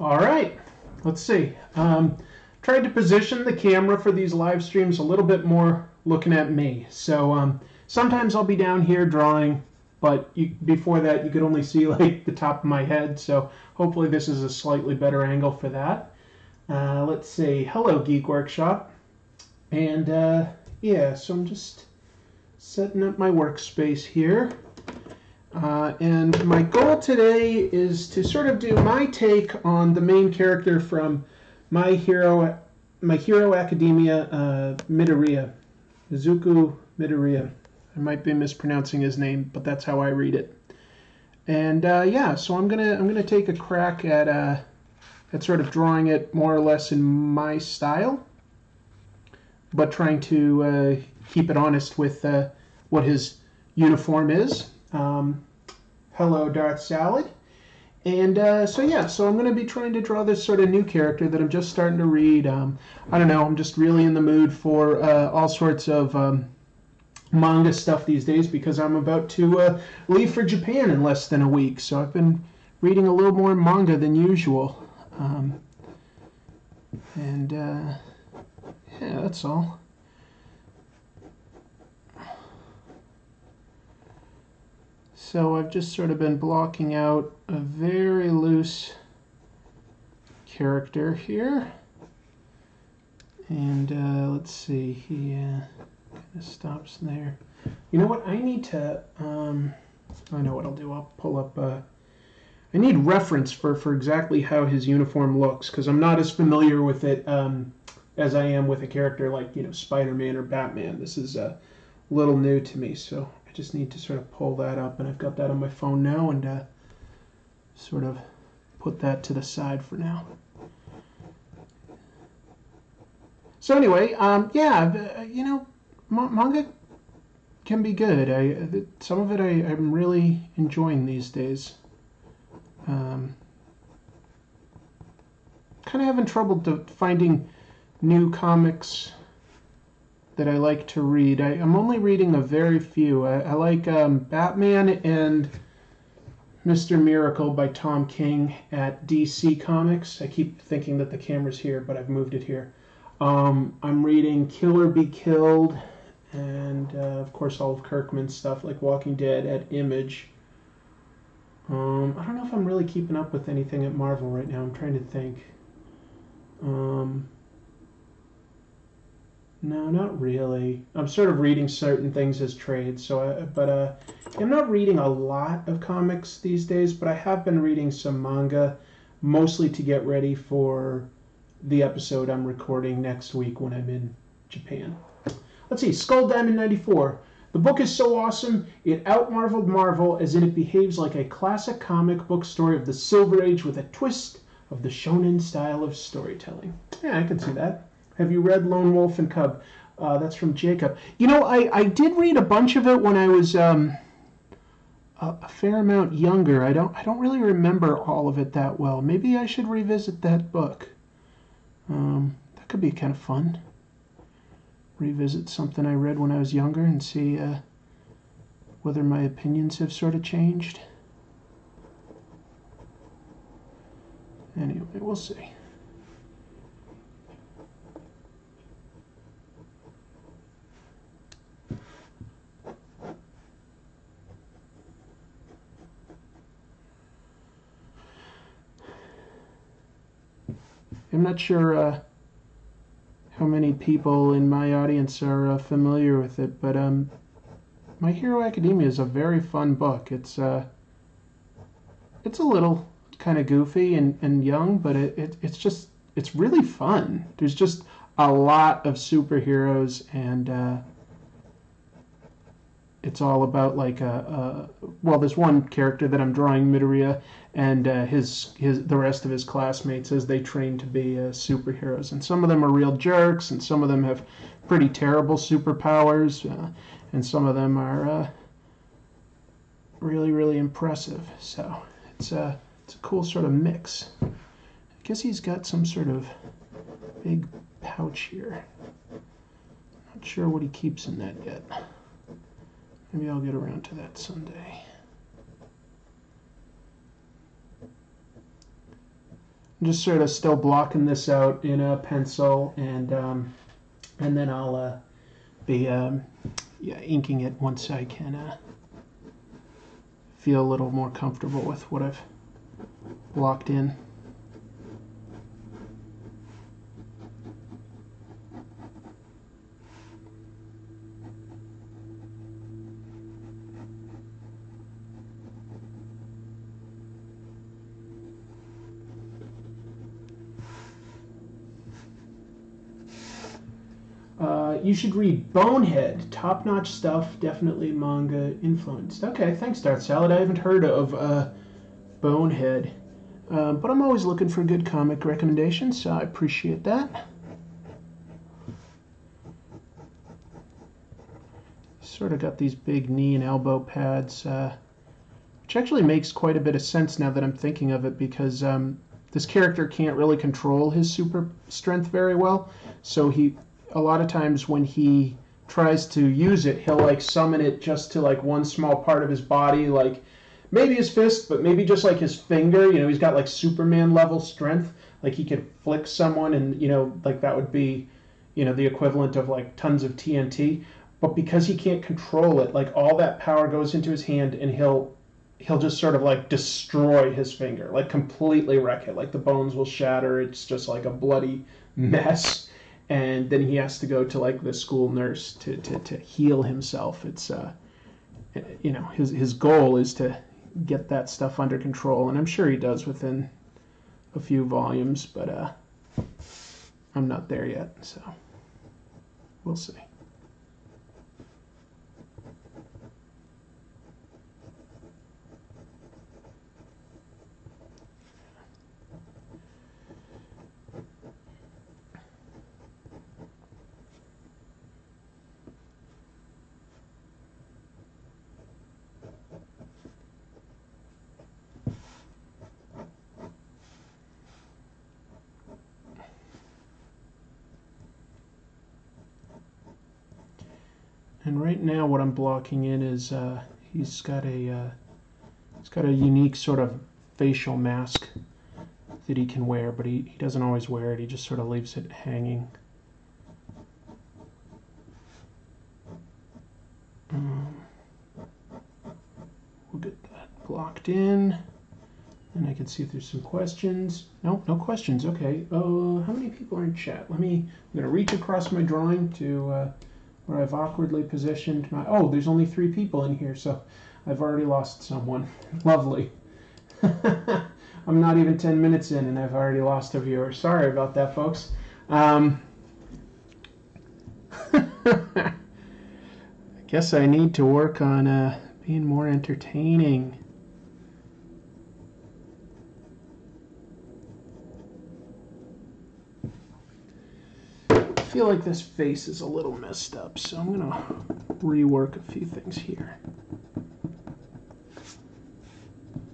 All right, let's see. Tried to position the camera for these live streams a little bit more looking at me. So sometimes I'll be down here drawing, but before that you could only see like the top of my head. So hopefully this is a slightly better angle for that. Let's see. Hello, Geek Workshop. And yeah, so I'm just setting up my workspace here. And my goal today is to sort of do my take on the main character from My Hero Academia, Midoriya. Izuku Midoriya. I might be mispronouncing his name, but that's how I read it. And yeah, so I'm gonna take a crack at sort of drawing it more or less in my style, but trying to keep it honest with what his uniform is. Hello, Darth Salad. And so yeah, so I'm going to be trying to draw this sort of new character that I'm just starting to read. I don't know, I'm just really in the mood for all sorts of manga stuff these days because I'm about to leave for Japan in less than a week. So I've been reading a little more manga than usual. And yeah, that's all. So I've just sort of been blocking out a very loose character here. And let's see, he kind of stops there. You know what, I need to, I know what I'll do, I'll pull up, I need reference for exactly how his uniform looks, because I'm not as familiar with it as I am with a character like, you know, Spider-Man or Batman. This is a little new to me, so I just need to sort of pull that up, and I've got that on my phone now, and sort of put that to the side for now. So anyway, yeah, you know, manga can be good. Some of it I'm really enjoying these days. Kind of having trouble finding new comics that I like to read. I'm only reading a very few. I like Batman and Mr. Miracle by Tom King at DC Comics. I keep thinking that the camera's here, but I've moved it here. I'm reading Kill or Be Killed, and of course all of Kirkman's stuff like Walking Dead at Image. I don't know if I'm really keeping up with anything at Marvel right now. I'm trying to think. No, not really. I'm sort of reading certain things as trades, so I'm not reading a lot of comics these days, but I have been reading some manga, mostly to get ready for the episode I'm recording next week when I'm in Japan. Let's see, Skull Diamond 94. The book is so awesome, it out-Marveled Marvel, as in it behaves like a classic comic book story of the Silver Age with a twist of the shonen style of storytelling. Yeah, I can see that. Have you read Lone Wolf and Cub? That's from Jacob. You know, I did read a bunch of it when I was a fair amount younger. I don't really remember all of it that well. Maybe I should revisit that book. That could be kind of fun. Revisit something I read when I was younger and see whether my opinions have sort of changed. Anyway, we'll see. I'm not sure how many people in my audience are familiar with it, but My Hero Academia is a very fun book. It's a little kind of goofy and young, but it's really fun. There's just a lot of superheroes, and it's all about like well, there's one character that I'm drawing, Midoriya, and the rest of his classmates as they train to be superheroes. And some of them are real jerks, and some of them have pretty terrible superpowers, and some of them are really, really impressive. So it's a cool sort of mix. I guess he's got some sort of big pouch here. Not sure what he keeps in that yet. Maybe I'll get around to that someday. I'm just sort of still blocking this out in a pencil, and then I'll be yeah, inking it once I can feel a little more comfortable with what I've blocked in. You should read Bonehead. Top-notch stuff, definitely manga influenced. Okay, thanks, Darth Salad. I haven't heard of Bonehead, but I'm always looking for good comic recommendations, so I appreciate that. Sort of got these big knee and elbow pads, which actually makes quite a bit of sense now that I'm thinking of it, because this character can't really control his super strength very well, so a lot of times when he tries to use it, he'll like summon it just to like one small part of his body, like maybe his fist, but maybe just like his finger. You know, he's got like Superman level strength. Like he could flick someone, and you know, like that would be, you know, the equivalent of like tons of TNT. But because he can't control it, like all that power goes into his hand, and he'll just sort of like destroy his finger, like completely wreck it. Like the bones will shatter. It's just like a bloody mess. And then he has to go to like the school nurse to heal himself. It's you know, his goal is to get that stuff under control, and I'm sure he does within a few volumes, but I'm not there yet, so we'll see. And right now, what I'm blocking in is he's got a unique sort of facial mask that he can wear, but he doesn't always wear it. He just sort of leaves it hanging. We'll get that blocked in, and I can see if there's some questions. Nope, no questions. Okay. How many people are in chat? I'm gonna reach across my drawing to where I've awkwardly positioned my. Oh, there's only 3 people in here, so I've already lost someone. Lovely. I'm not even 10 minutes in, and I've already lost a viewer. Sorry about that, folks. I guess I need to work on being more entertaining. I feel like this face is a little messed up, so I'm going to rework a few things here.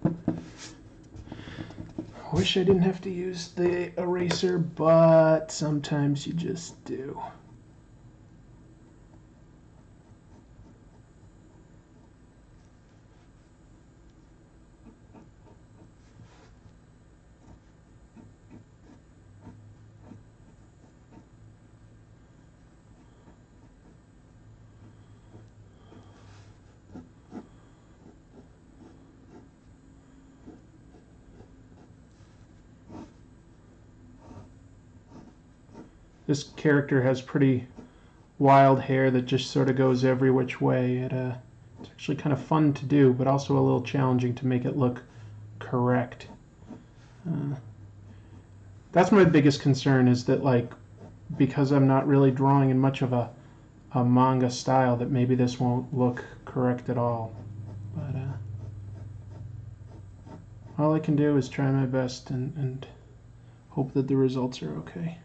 I wish I didn't have to use the eraser, but sometimes you just do. This character has pretty wild hair that just sort of goes every which way. It's actually kind of fun to do, but also a little challenging to make it look correct. That's my biggest concern, is that like, because I'm not really drawing in much of a manga style, that maybe this won't look correct at all. But all I can do is try my best and hope that the results are okay.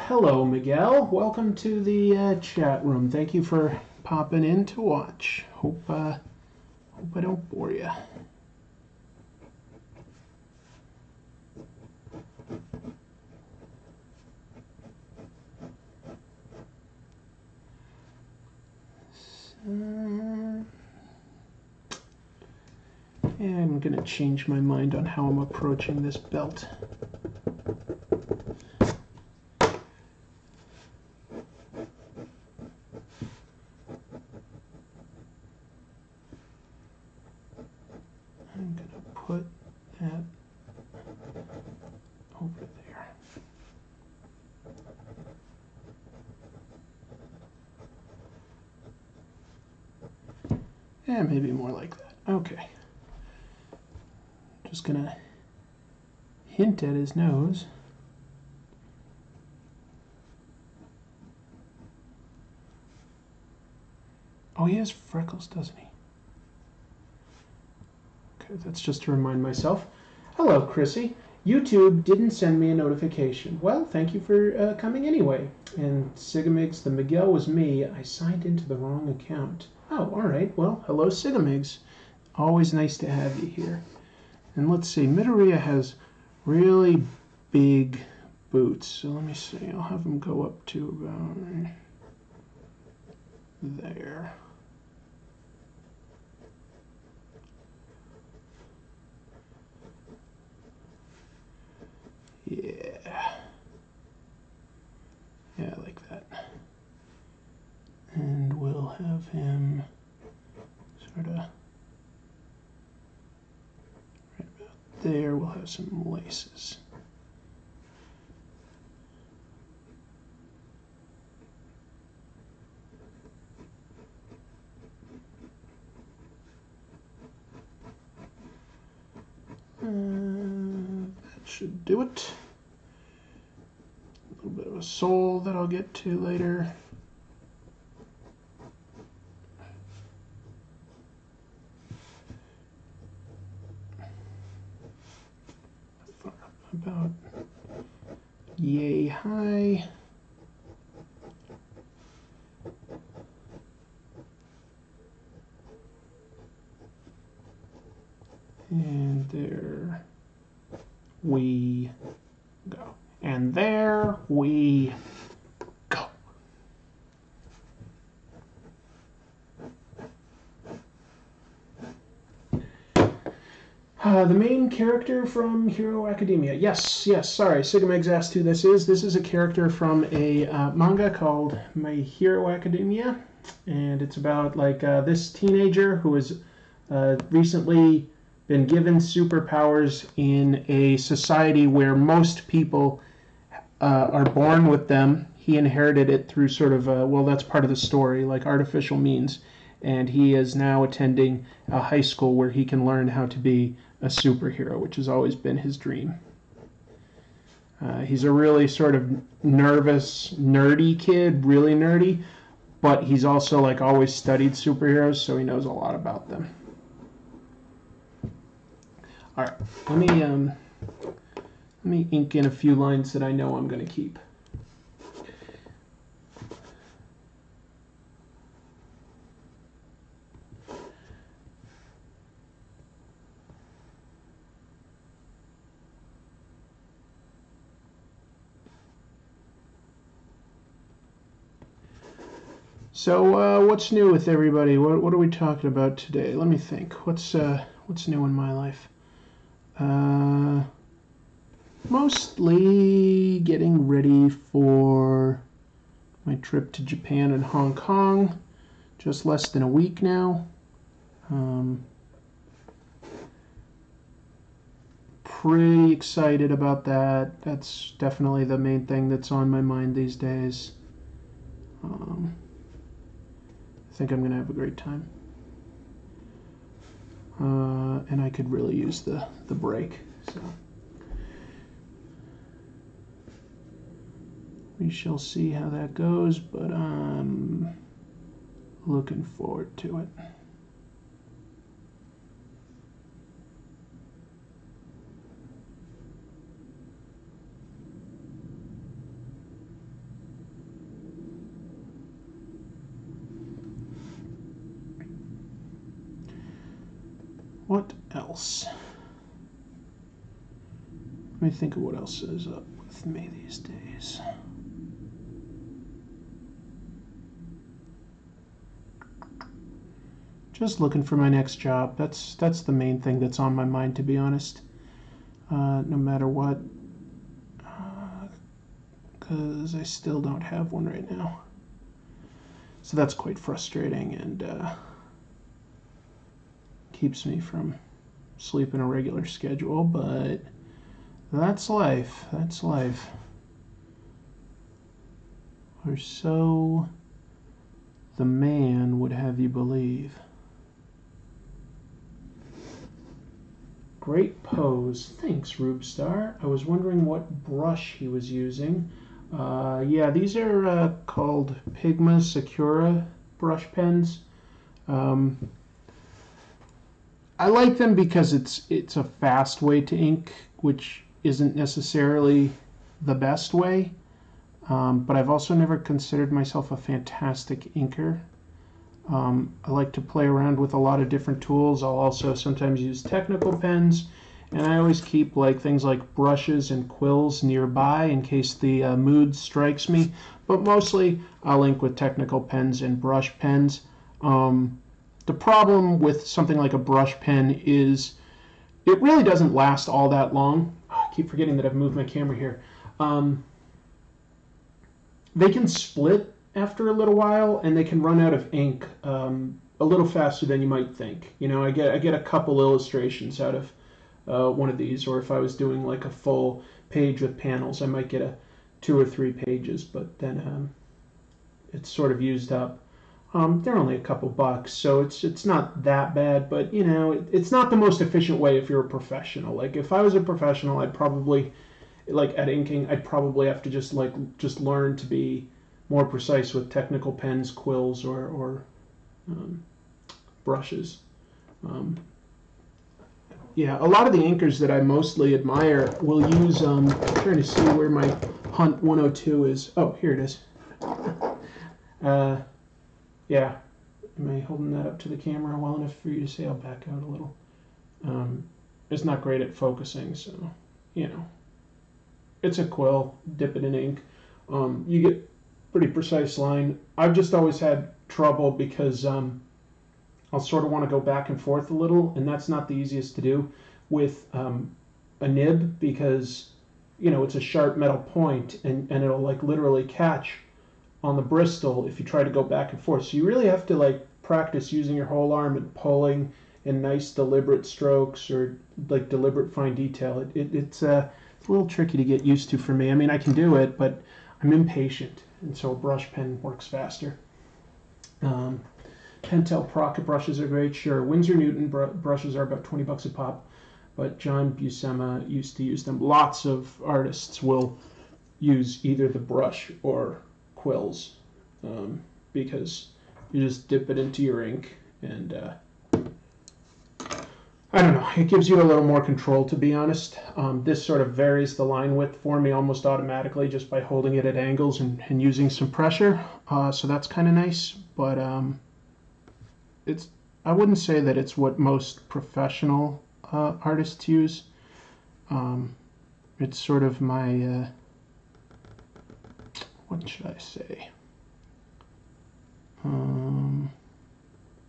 Hello, Miguel. Welcome to the chat room. Thank you for popping in to watch. Hope I don't bore you. And I'm going to change my mind on how I'm approaching this belt. I'm going to put that over there. And maybe more like that. Okay. Just gonna hint at his nose. Oh, he has freckles, doesn't he? Okay, that's just to remind myself. Hello, Chrissy. YouTube didn't send me a notification. Well, thank you for coming anyway. And Sigamigs, the Miguel was me. I signed into the wrong account. Oh, all right. Well, hello, Sigamigs. Always nice to have you here. And let's see, Midoriya has really big boots. So let me see. I'll have him go up to about there. Yeah. Yeah, like that. And we'll have him sort of right about there. We'll have some laces. That should do it. A little bit of a sole that I'll get to later. About yay high. And there we go. And there we go. The main character from Hero Academia. Yes, sorry. Sigamags asked who this is. This is a character from a manga called My Hero Academia. And it's about like this teenager who has recently been given superpowers in a society where most people are born with them. He inherited it through sort of, well, that's part of the story, like artificial means. And he is now attending a high school where he can learn how to be a superhero, which has always been his dream. He's a really sort of nervous, nerdy kid, really nerdy, but he's also like always studied superheroes, so he knows a lot about them. All right, let me ink in a few lines that I know I'm going to keep. So what's new with everybody? What are we talking about today? Let me think. What's new in my life? Mostly getting ready for my trip to Japan and Hong Kong. Just less than a week now. Pretty excited about that. That's definitely the main thing that's on my mind these days. I think I'm going to have a great time. And I could really use the break. So we shall see how that goes, but I'm looking forward to it. What else? Let me think of what else is up with me these days. Just looking for my next job. That's the main thing that's on my mind, to be honest. No matter what, because I still don't have one right now. So that's quite frustrating and keeps me from sleeping a regular schedule, but that's life. That's life. Or so the man would have you believe. Great pose. Thanks, Rubestar. I was wondering what brush he was using. Yeah, these are called Pigma Sakura brush pens. I like them because it's a fast way to ink, which isn't necessarily the best way. But I've also never considered myself a fantastic inker. I like to play around with a lot of different tools. I'll also sometimes use technical pens, and I always keep like things like brushes and quills nearby in case the mood strikes me. But mostly I'll ink with technical pens and brush pens. The problem with something like a brush pen is it really doesn't last all that long. I keep forgetting that I've moved my camera here. They can split after a little while, and they can run out of ink a little faster than you might think. You know, I get a couple illustrations out of one of these, or if I was doing like a full page with panels, I might get 2 or 3 pages, but then it's sort of used up. They're only a couple bucks, so it's not that bad, but you know, it's not the most efficient way if you're a professional. Like if I was a professional, I'd probably, like at inking, I'd probably have to just learn to be more precise with technical pens, quills, or brushes. Yeah, a lot of the inkers that I mostly admire will use, I'm trying to see where my Hunt 102 is. Oh, here it is. Yeah, am I holding that up to the camera well enough for you to see? I'll back out a little. It's not great at focusing, so, you know. It's a quill, dip it in ink. You get pretty precise line. I've just always had trouble because I'll sort of want to go back and forth a little, and that's not the easiest to do with a nib because, you know, it's a sharp metal point, and it'll like literally catch on the Bristol if you try to go back and forth. So you really have to like practice using your whole arm and pulling in nice deliberate strokes or like deliberate fine detail. It's a little tricky to get used to for me. I mean, I can do it, but I'm impatient, and so a brush pen works faster. Pentel Pocket brushes are great, sure. Winsor Newton brushes are about 20 bucks a pop, but John Buscema used to use them. Lots of artists will use either the brush or quills because you just dip it into your ink, and I don't know, it gives you a little more control, to be honest. This sort of varies the line width for me almost automatically just by holding it at angles and using some pressure, so that's kind of nice, but I wouldn't say that it's what most professional artists use. It's sort of my what should I say?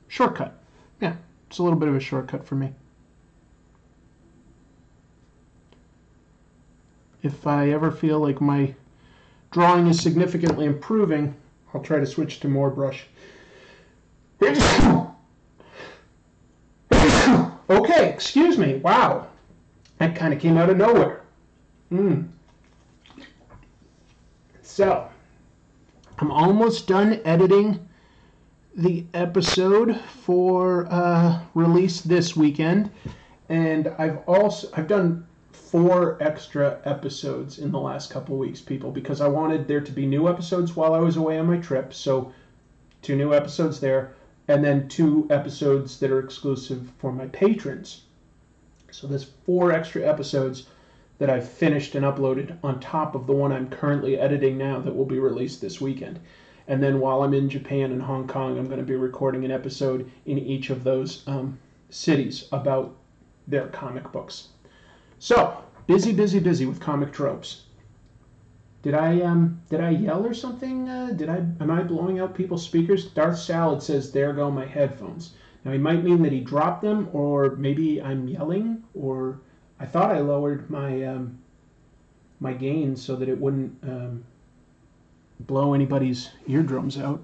Shortcut. Yeah, it's a little bit of a shortcut for me. If I ever feel like my drawing is significantly improving, I'll try to switch to more brush. Okay, excuse me. Wow. That kind of came out of nowhere. So, I'm almost done editing the episode for release this weekend, and I've done 4 extra episodes in the last couple weeks, people, because I wanted there to be new episodes while I was away on my trip. So 2 new episodes there, and then 2 episodes that are exclusive for my patrons. So there's 4 extra episodes that I've finished and uploaded on top of the one I'm currently editing now that will be released this weekend. And then while I'm in Japan and Hong Kong, I'm going to be recording an episode in each of those cities about their comic books. So, busy with comic tropes. Did I yell or something? Am I blowing out people's speakers? Darth Salad says, "There go my headphones." Now, he might mean that he dropped them, or maybe I'm yelling, or I thought I lowered my gain so that it wouldn't blow anybody's eardrums out.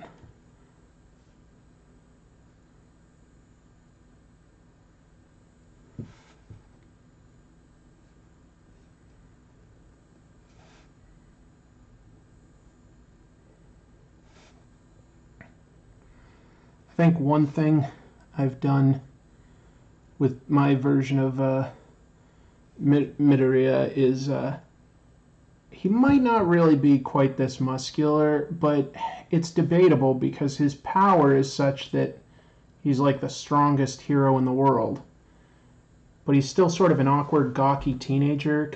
I think one thing I've done with my version of Midoriya is he might not really be quite this muscular, but it's debatable because his power is such that he's like the strongest hero in the world. But he's still sort of an awkward, gawky teenager.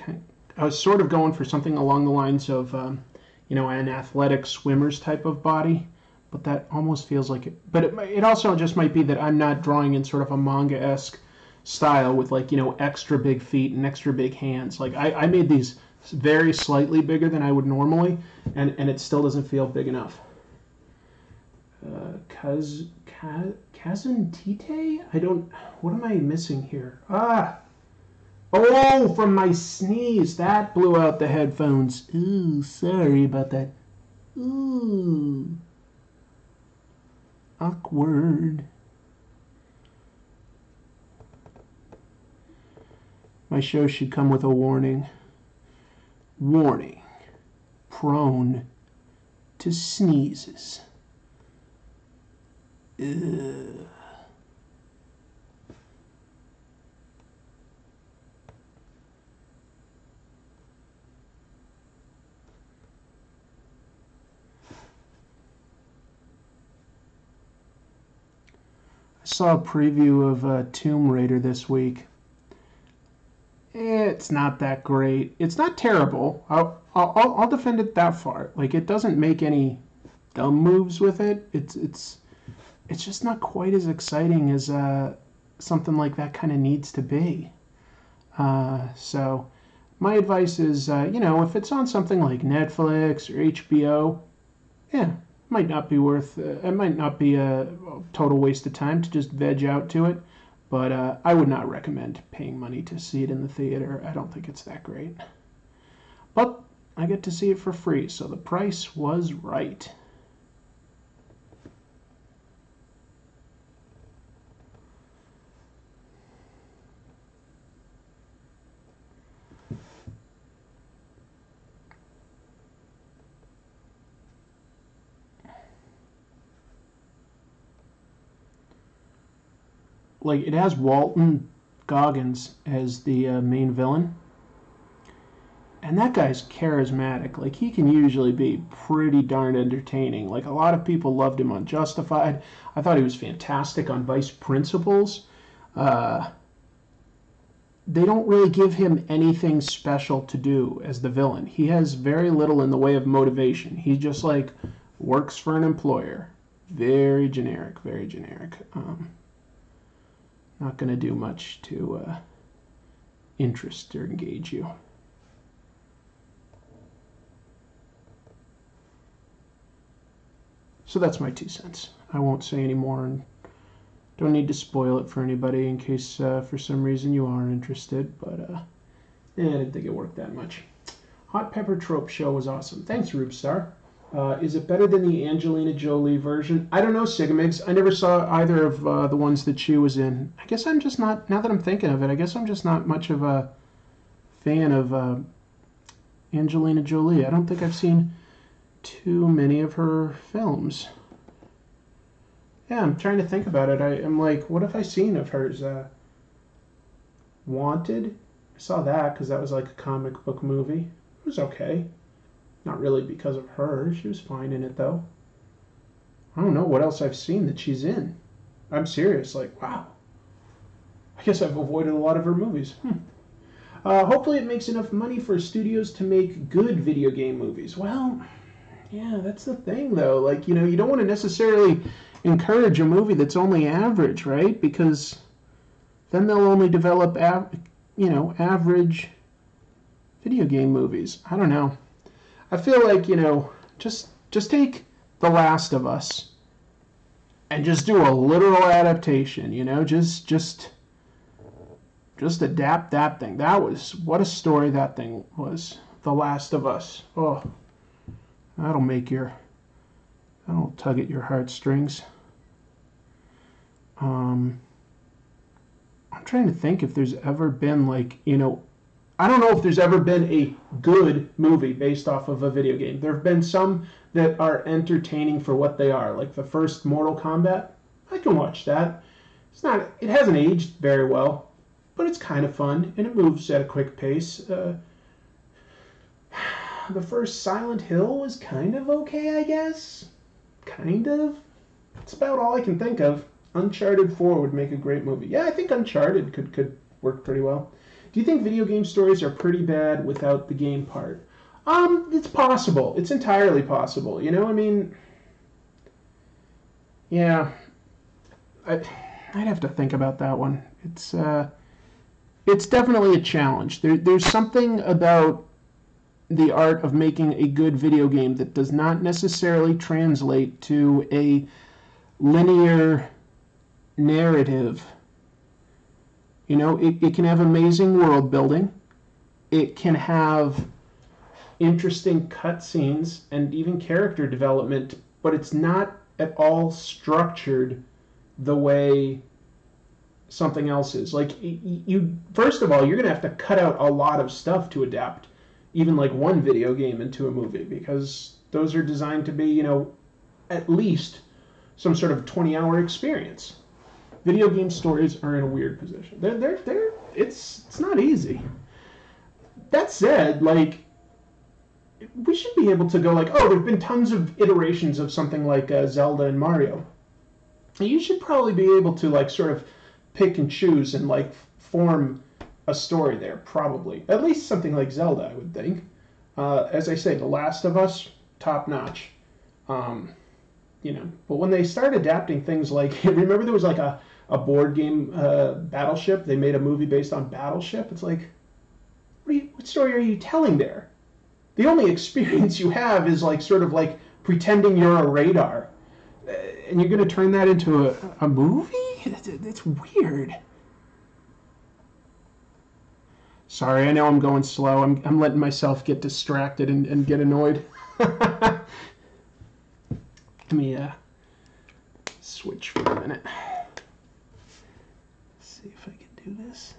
I was sort of going for something along the lines of, an athletic swimmer's type of body. But that almost feels like it. But it also just might be that I'm not drawing in sort of a manga-esque style with extra big feet and extra big hands. Like I made these very slightly bigger than I would normally, and it still doesn't feel big enough. Kazantite? What am I missing here? Oh, from my sneeze. That blew out the headphones. Ooh, sorry about that. Ooh. Awkward. My show should come with a warning. Warning. Prone to sneezes. Ugh. I saw a preview of Tomb Raider this week. It's not that great. It's not terrible. I'll defend it that far. Like, it doesn't make any dumb moves with it. It's just not quite as exciting as something like that kind of needs to be. So my advice is, if it's on something like Netflix or HBO, yeah, might not be worth. It might not be a total waste of time to just veg out to it. But I would not recommend paying money to see it in the theater. I don't think it's that great. But I get to see it for free, so the price was right. Like, it has Walton Goggins as the main villain, and that guy's charismatic. Like, he can usually be pretty darn entertaining. Like, a lot of people loved him on Justified. I thought he was fantastic on Vice Principals. They don't really give him anything special to do as the villain. He has very little in the way of motivation. He just works for an employer. Very generic, very generic. Not going to do much to interest or engage you. So that's my 2 cents. I won't say any more, and don't need to spoil it for anybody in case for some reason you are interested, but I didn't think it worked that much. Hot Pepper Trope Show was awesome. Thanks, Rubestar. Is it better than the Angelina Jolie version? I don't know, Sigamigs. I never saw either of the ones that she was in. I guess I'm just not, now that I'm thinking of it, I guess I'm just not much of a fan of Angelina Jolie. I don't think I've seen too many of her films. Yeah, I'm trying to think about it. I'm like, what have I seen of hers? Wanted? I saw that because that was like a comic book movie. It was okay. Not really because of her. She was fine in it, though. I don't know what else I've seen that she's in. I'm serious. Like, wow. I guess I've avoided a lot of her movies. Hopefully it makes enough money for studios to make good video game movies. Well, yeah, that's the thing, though. Like, you don't want to necessarily encourage a movie that's only average, right? Because then they'll only develop, average video game movies. I don't know. I feel like, just take The Last of Us and just do a literal adaptation, you know, just adapt that thing. That was, what a story that thing was. The Last of Us. Oh, that'll tug at your heartstrings. I'm trying to think if there's ever been, like, you know, I don't know if there's ever been a good movie based off of a video game. There have been some that are entertaining for what they are, like the first Mortal Kombat. I can watch that. It hasn't aged very well, but it's kind of fun and it moves at a quick pace. The first Silent Hill was kind of okay, I guess. Kind of. It's about all I can think of. Uncharted 4 would make a great movie. Yeah, I think Uncharted could work pretty well. Do you think video game stories are pretty bad without the game part? It's possible. It's entirely possible. You know, I mean, yeah, I'd have to think about that one. It's definitely a challenge. There's something about the art of making a good video game that does not necessarily translate to a linear narrative. You know, it can have amazing world building. It can have interesting cutscenes and even character development, but it's not at all structured the way something else is. Like, first of all, you're going to have to cut out a lot of stuff to adapt even like one video game into a movie, because those are designed to be, you know, at least some sort of 20-hour experience. Video game stories are in a weird position. It's not easy. That said, like, we should be able to go like, oh, there've been tons of iterations of something like Zelda and Mario. You should probably be able to, like, sort of pick and choose and, like, form a story there, probably. At least something like Zelda, I would think. As I say, The Last of Us, top notch. You know, but when they start adapting things like, remember there was like a board game, Battleship? They made a movie based on Battleship. It's like, what story are you telling there? The only experience you have is like sort of like pretending you're a radar. And you're going to turn that into a movie? It's weird. Sorry, I know I'm going slow. I'm letting myself get distracted and get annoyed. Let me switch for a minute. See if I can do this.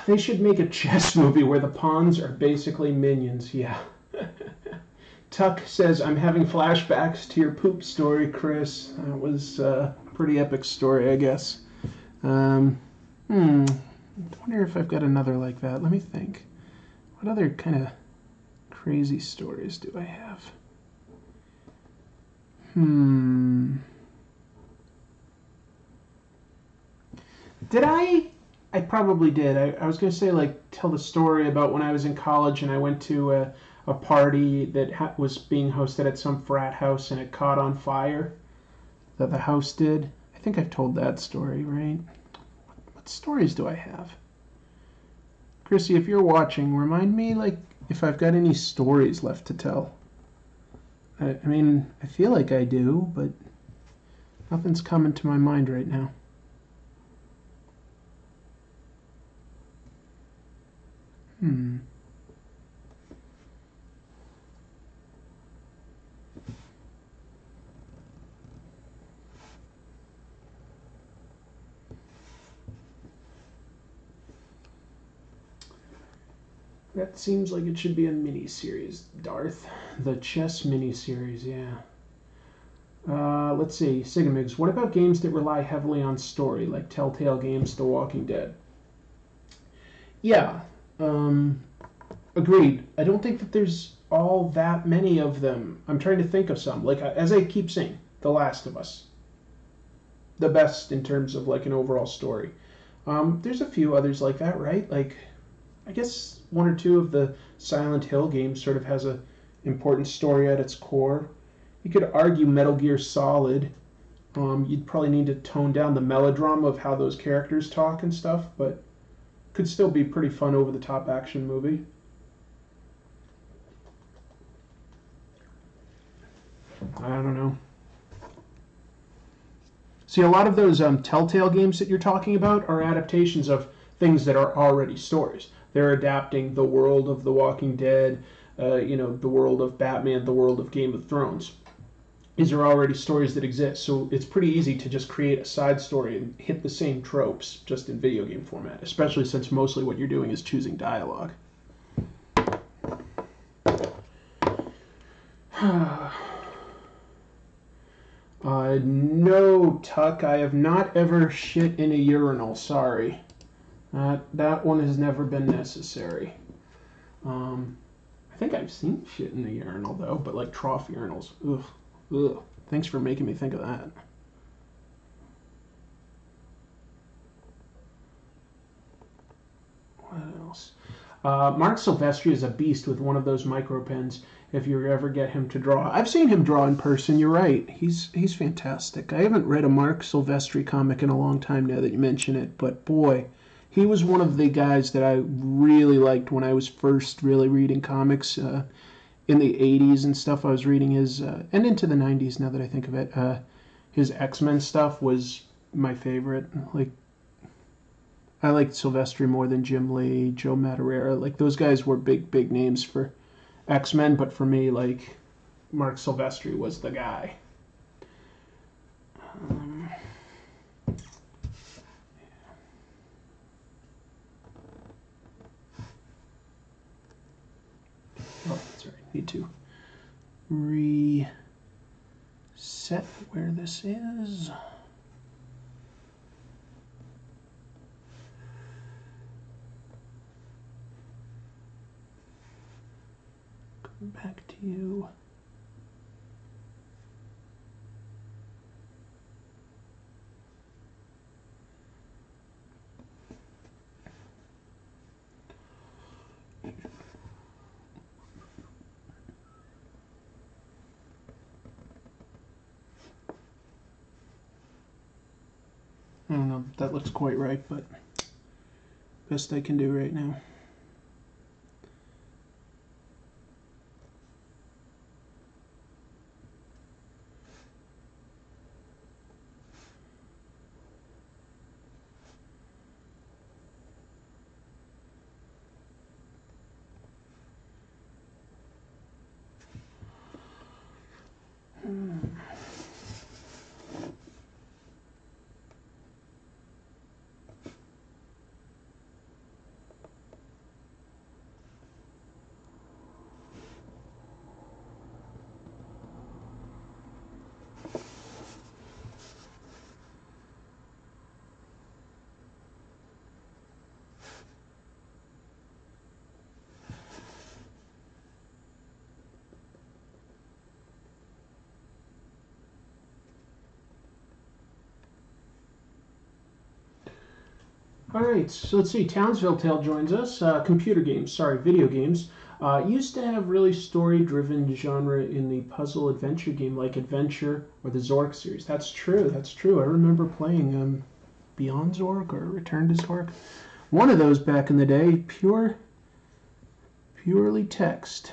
They should make a chess movie where the pawns are basically minions. Yeah. Tuck says, I'm having flashbacks to your poop story, Chris. That was a pretty epic story, I guess. I wonder if I've got another like that. Let me think. What other kind of crazy stories do I have? Did I probably did. I was going to say, like, tell the story about when I was in college and I went to a party that was being hosted at some frat house and it caught on fire. That the house did. I think I've told that story, right? What stories do I have? Chrissy, if you're watching, remind me, like, if I've got any stories left to tell. I mean, I feel like I do, but nothing's coming to my mind right now. That seems like it should be a mini-series, Darth. The chess mini-series, yeah. Let's see, Sigamigs, what about games that rely heavily on story, like Telltale Games' The Walking Dead? Yeah, agreed. I don't think that there's all that many of them. I'm trying to think of some. Like, as I keep saying, The Last of Us. The best in terms of, like, an overall story. There's a few others like that, right? Like, I guess one or two of the Silent Hill games sort of has a important story at its core. You could argue Metal Gear Solid. You'd probably need to tone down the melodrama of how those characters talk and stuff, but could still be pretty fun over-the-top action movie. I don't know. See, a lot of those Telltale games that you're talking about are adaptations of things that are already stories. They're adapting the world of The Walking Dead, the world of Batman, the world of Game of Thrones. These are already stories that exist, so it's pretty easy to just create a side story and hit the same tropes just in video game format, especially since mostly what you're doing is choosing dialogue. No, Tuck, I have not ever shit in a urinal, sorry. That one has never been necessary. I think I've seen shit in a urinal, though, but like trough urinals. Ugh. Ugh. Thanks for making me think of that. What else? Mark Silvestri is a beast with one of those micro pens. If you ever get him to draw, I've seen him draw in person. You're right. He's fantastic. I haven't read a Mark Silvestri comic in a long time now that you mention it, but boy, he was one of the guys that I really liked when I was first really reading comics in the 80s and stuff. I was reading his and into the 90s now that I think of it. His X-Men stuff was my favorite. Like, I liked Silvestri more than Jim Lee, Joe Madureira. Like, those guys were big names for X-Men, but for me, like, Mark Silvestri was the guy. Oh, that's right. Need to reset where this is. Come back to you. I don't know if that looks quite right, but best I can do right now. All right, so let's see. Townsville Tale joins us. Video games. Used to have really story-driven genre in the puzzle adventure game like Adventure or the Zork series. That's true. I remember playing Beyond Zork or Return to Zork. One of those back in the day. Purely text.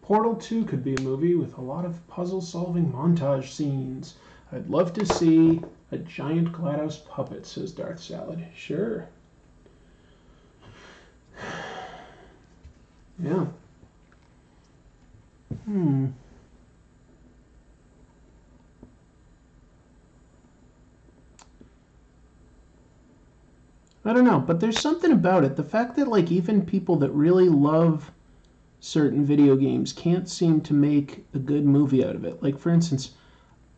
Portal 2 could be a movie with a lot of puzzle-solving montage scenes. I'd love to see a giant GLaDOS puppet, says Darth Salad. Sure. Yeah. I don't know, but there's something about it. The fact that, like, even people that really love certain video games can't seem to make a good movie out of it. Like, for instance,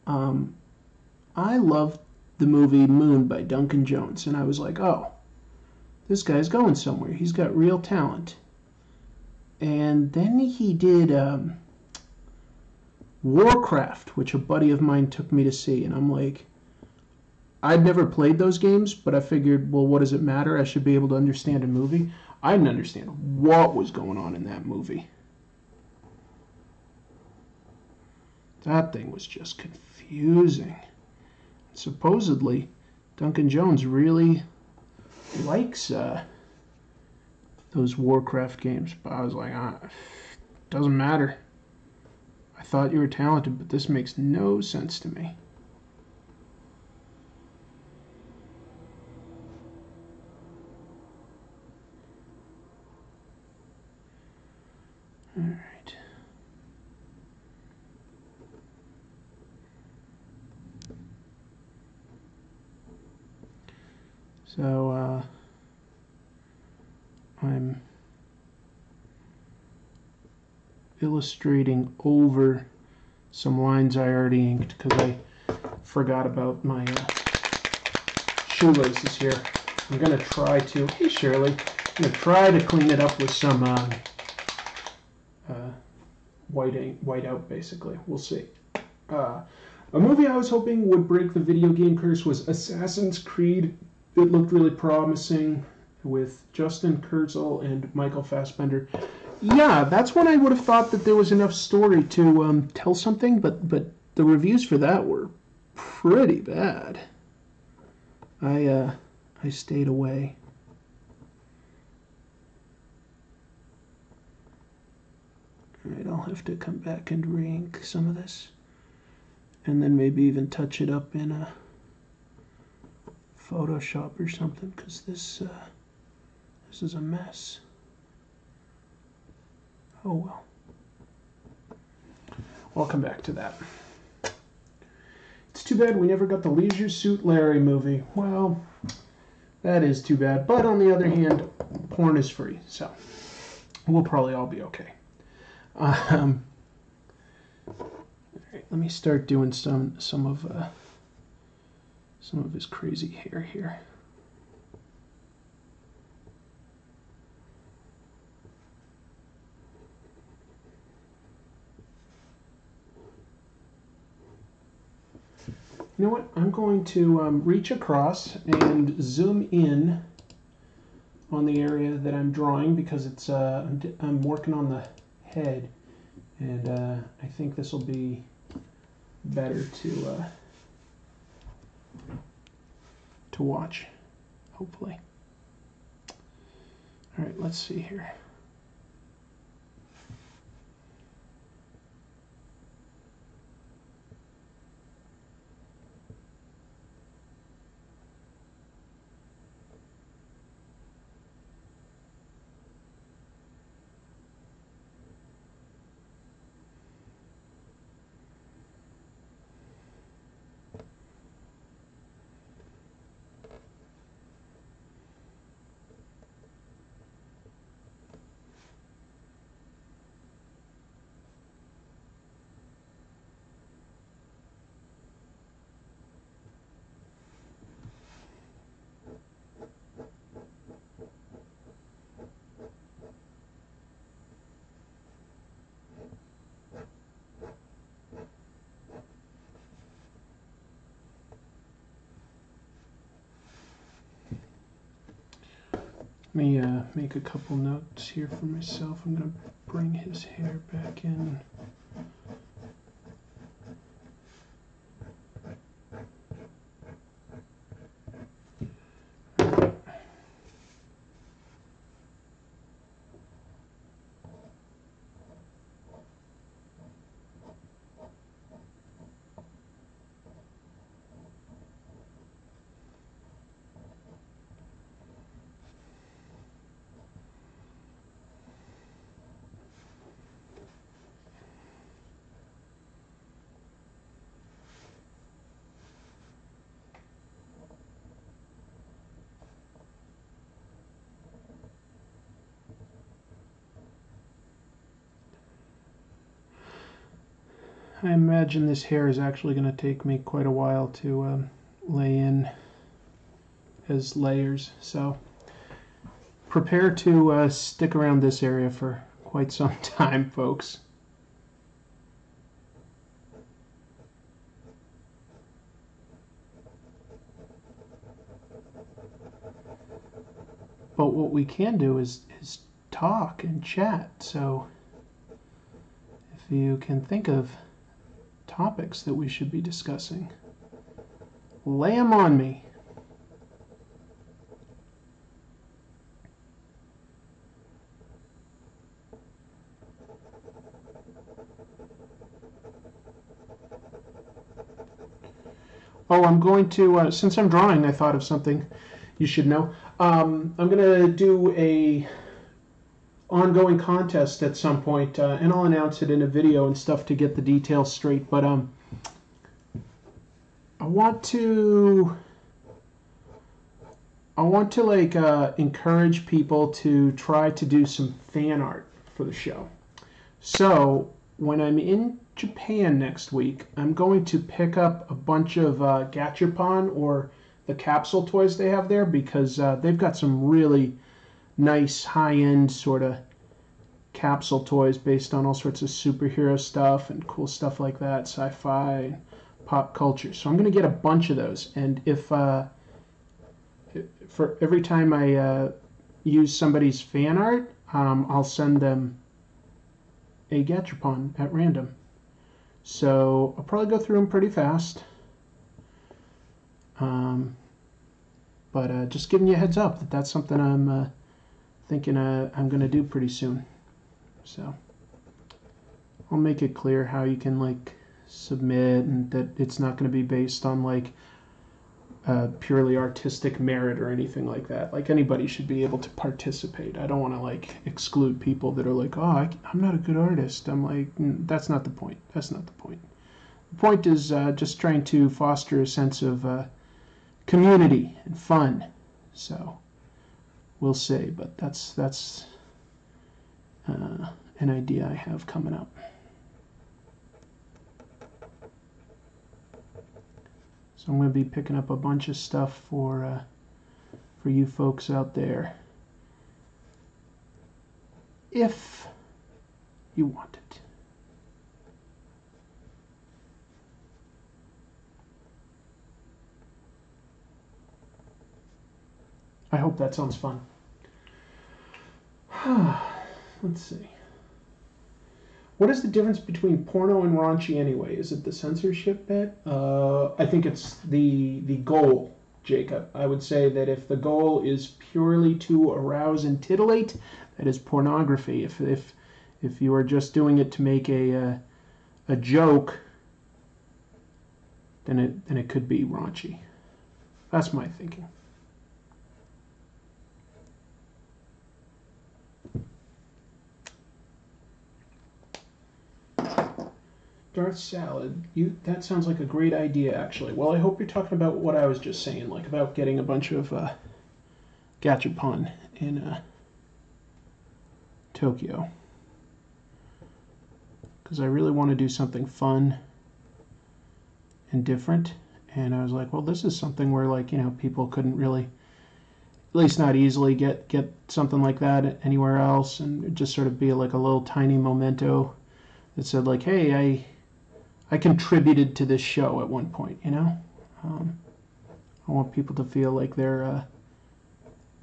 I loved the movie Moon by Duncan Jones, and I was like, oh, this guy's going somewhere. He's got real talent. And then he did Warcraft, which a buddy of mine took me to see, and I'm like, I'd never played those games, but I figured, well, what does it matter? I should be able to understand a movie. I didn't understand what was going on in that movie. That thing was just confusing. Supposedly, Duncan Jones really likes those Warcraft games, but I was like, doesn't matter. I thought you were talented, but this makes no sense to me. All right. So, I'm illustrating over some lines I already inked because I forgot about my shoelaces here. I'm going to try to, hey Shirley, I'm going to try to clean it up with some white out, basically. We'll see. A movie I was hoping would break the video game curse was Assassin's Creed. It looked really promising with Justin Kurzel and Michael Fassbender. Yeah, that's when I would have thought that there was enough story to tell something, but the reviews for that were pretty bad. I stayed away. Alright, I'll have to come back and re-ink some of this. And then maybe even touch it up in a Photoshop or something, because this is a mess. Oh well. I'll come back to that. It's too bad we never got the Leisure Suit Larry movie. Well, that is too bad. But on the other hand, porn is free, so we'll probably all be okay. All right, let me start doing some of his crazy hair here. You know what? I'm going to reach across and zoom in on the area that I'm drawing because it's I'm working on the head, and I think this will be better to watch, hopefully. All right, let's see here. Let me make a couple notes here for myself. I'm going to bring his hair back in. I imagine this hair is actually going to take me quite a while to lay in as layers, so prepare to stick around this area for quite some time, folks. But what we can do is talk and chat, so if you can think of topics that we should be discussing, lay them on me. Oh, I'm going to, since I'm drawing, I thought of something you should know. I'm going to do a ongoing contest at some point, and I'll announce it in a video and stuff to get the details straight. But I want to like encourage people to try to do some fan art for the show. So when I'm in Japan next week, I'm going to pick up a bunch of gachapon, or the capsule toys they have there, because they've got some really nice high-end sort of capsule toys based on all sorts of superhero stuff and cool stuff like that, sci-fi and pop culture. So I'm going to get a bunch of those, and if for every time I use somebody's fan art, I'll send them a gachapon at random. So I'll probably go through them pretty fast. But just giving you a heads up that that's something I'm thinking I'm going to do pretty soon. So I'll make it clear how you can like submit, and that it's not going to be based on like purely artistic merit or anything like that. Like, anybody should be able to participate. I don't want to like exclude people that are like, oh, I'm not a good artist. I'm like, that's not the point. That's not the point. The point is just trying to foster a sense of community and fun. So we'll see, but that's an idea I have coming up. So I'm going to be picking up a bunch of stuff for you folks out there, if you want it. I hope that sounds fun. Let's see. What is the difference between porno and raunchy anyway? Is it the censorship bit? I think it's the goal, Jacob. I would say that if the goal is purely to arouse and titillate, that is pornography. If you are just doing it to make a joke, then it could be raunchy. That's my thinking. Darth Salad, that sounds like a great idea, actually. Well, I hope you're talking about what I was just saying, like about getting a bunch of gachapon in Tokyo. Because I really want to do something fun and different. And I was like, well, this is something where, like, you know, people couldn't really, at least not easily, get something like that anywhere else. And it'd just sort of be like a little tiny memento that said, like, hey, I contributed to this show at one point, you know? I want people to feel like they're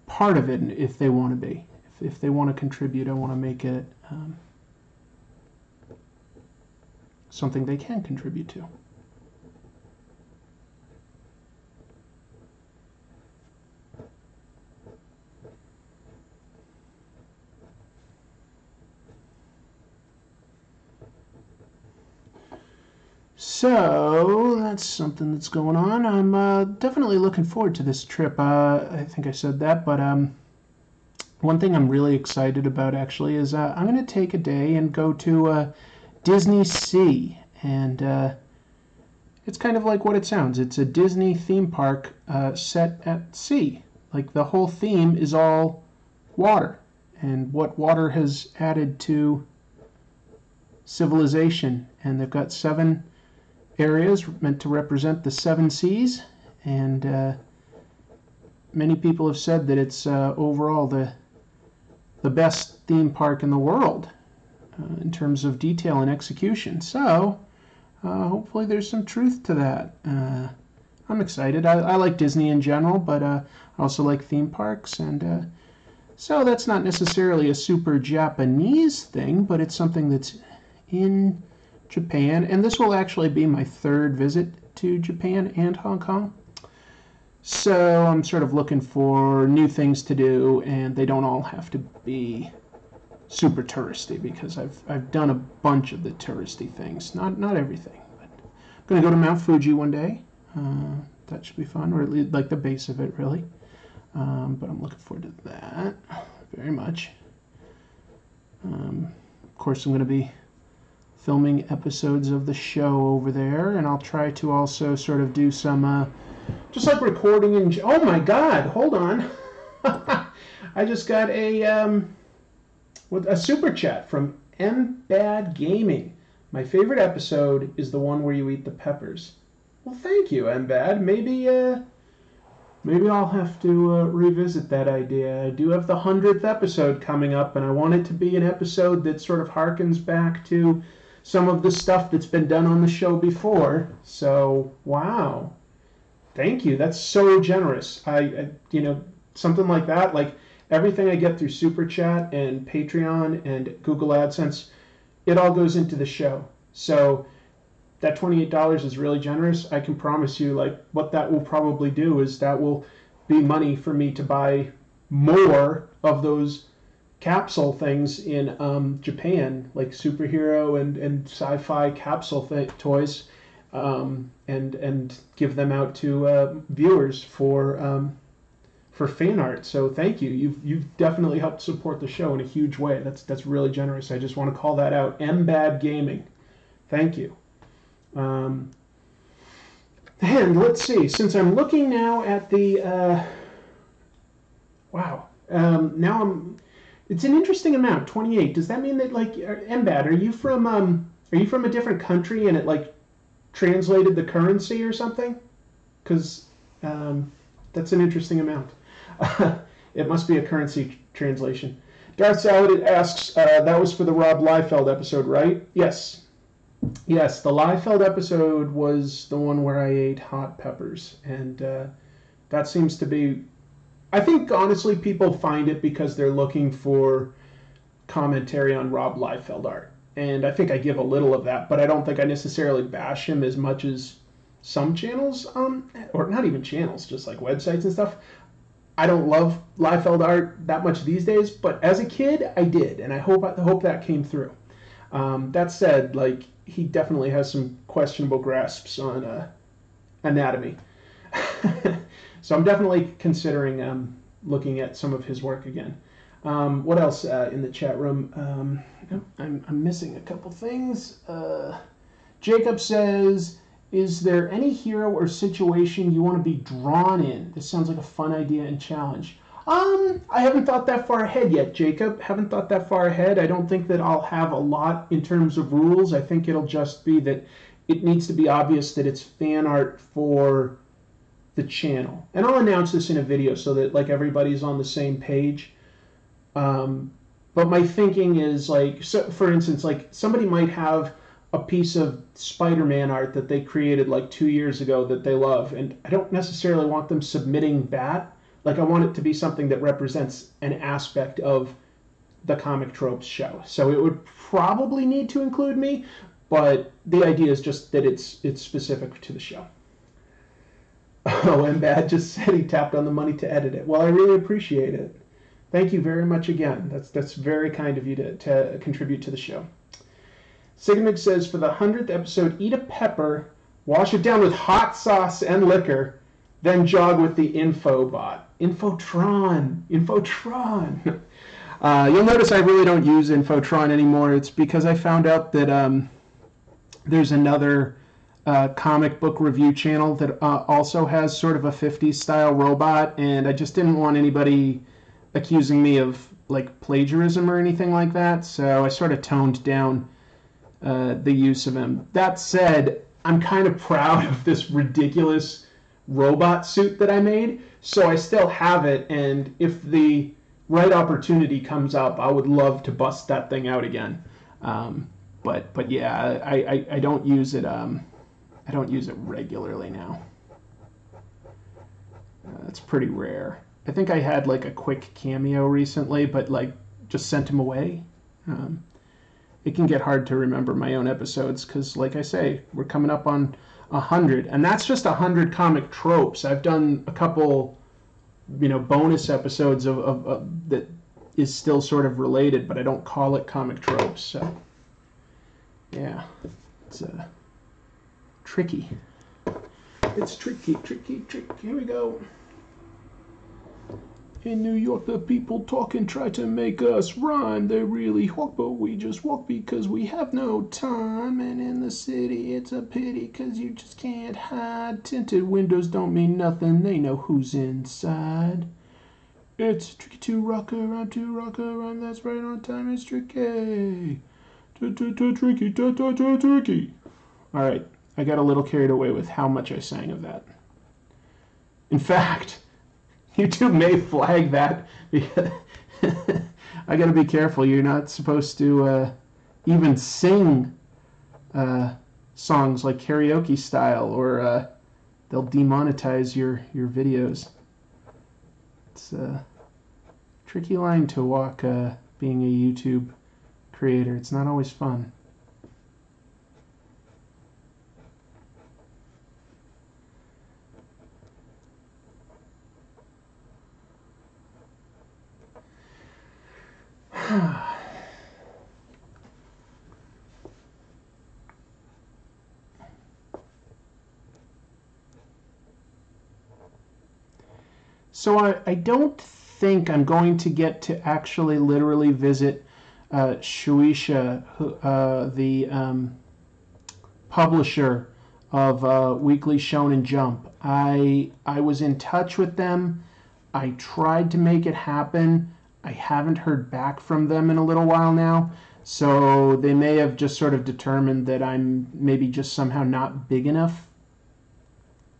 part of it if they want to be. If they want to contribute, I want to make it something they can contribute to. So that's something that's going on. I'm definitely looking forward to this trip. I think I said that, but one thing I'm really excited about actually is I'm going to take a day and go to Disney Sea, and it's kind of like what it sounds. It's a Disney theme park set at sea. Like, the whole theme is all water, and what water has added to civilization, and they've got 7 areas meant to represent the 7 seas, and many people have said that it's overall the best theme park in the world in terms of detail and execution. So hopefully there's some truth to that. I'm excited. I like Disney in general, but I also like theme parks, and so that's not necessarily a super Japanese thing, but it's something that's in Japan, and this will actually be my 3rd visit to Japan and Hong Kong. So I'm sort of looking for new things to do, and they don't all have to be super touristy, because I've done a bunch of the touristy things. Not everything, but I'm going to go to Mount Fuji one day. That should be fun, or at least like the base of it, really. But I'm looking forward to that very much. Of course, I'm going to be filming episodes of the show over there, and I'll try to also sort of do some just like recording and oh my god, hold on. I just got a super chat from Bad Gaming. My favorite episode is the one where you eat the peppers. Well, thank you, Bad. Maybe I'll have to revisit that idea. I do have the 100th episode coming up, and I want it to be an episode that sort of harkens back to some of the stuff that's been done on the show before. So, wow. Thank you. That's so generous. I something like that, like everything I get through Super Chat and Patreon and Google AdSense, it all goes into the show. So that $28 is really generous. I can promise you, like, what that will probably do is that will be money for me to buy more of those capsule things in Japan, like superhero and sci-fi capsule toys, and give them out to viewers for fan art. So thank you. You've definitely helped support the show in a huge way. That's really generous. I just want to call that out. Bad Gaming. Thank you. And let's see, since I'm looking now at the it's an interesting amount, 28. Does that mean that, like, Mbad, are you from a different country and it like translated the currency or something? Because that's an interesting amount. It must be a currency translation. Darth Salad asks, that was for the Rob Liefeld episode, right? Yes. Yes, the Liefeld episode was the one where I ate hot peppers, and that seems to be... I think, honestly, people find it because they're looking for commentary on Rob Liefeld art, and I think I give a little of that, but I don't think I necessarily bash him as much as some channels, or not even channels, just like websites and stuff. I don't love Liefeld art that much these days, but as a kid, I did, and I hope that came through. That said, like, he definitely has some questionable grasps on anatomy. So I'm definitely considering looking at some of his work again. What else in the chat room? I'm missing a couple things. Jacob says, is there any hero or situation you want to be drawn in? This sounds like a fun idea and challenge. I haven't thought that far ahead yet, Jacob. Haven't thought that far ahead. I don't think that I'll have a lot in terms of rules. I think it'll just be that it needs to be obvious that it's fan art for the channel. And I'll announce this in a video so that, like, everybody's on the same page. But my thinking is, like, so for instance, like, somebody might have a piece of Spider-Man art that they created like 2 years ago that they love, and I don't necessarily want them submitting that. Like, I want it to be something that represents an aspect of the Comic Tropes show. So it would probably need to include me, but the idea is just that it's specific to the show. Oh, and Bad just said he tapped on the money to edit it. Well, I really appreciate it. Thank you very much again. That's very kind of you to contribute to the show. Sigmund says, for the 100th episode, eat a pepper, wash it down with hot sauce and liquor, then jog with the Infobot. Infotron. You'll notice I really don't use Infotron anymore. It's because I found out that there's another comic book review channel that also has sort of a 50s style robot, and I just didn't want anybody accusing me of, like, plagiarism or anything like that, so I sort of toned down the use of him. That said, I'm kind of proud of this ridiculous robot suit that I made, so I still have it, and if the right opportunity comes up, I would love to bust that thing out again. But yeah, I don't use it. I don't use it regularly now. That's pretty rare. I think I had like a quick cameo recently, but like just sent him away. It can get hard to remember my own episodes because, like I say, we're coming up on 100, and that's just 100 comic tropes. I've done a couple, bonus episodes of that is still sort of related, but I don't call it comic tropes. So, yeah, it's tricky. It's tricky. Here we go. In New York, the people talk and try to make us rhyme. They really walk, but we just walk because we have no time. And in the city, it's a pity because you just can't hide. Tinted windows don't mean nothing. They know who's inside. It's tricky to rock around, That's right on time. It's tricky. Tricky. All right. I got a little carried away with how much I sang of that. In fact, YouTube may flag that because I gotta be careful. You're not supposed to even sing songs like karaoke style, or they'll demonetize your videos. It's a tricky line to walk being a YouTube creator. It's not always fun. So I don't think I'm going to get to actually literally visit Shueisha, the publisher of Weekly Shonen Jump. I was in touch with them. I tried to make it happen. I haven't heard back from them in a little while now, so they may have just sort of determined that I'm maybe just somehow not big enough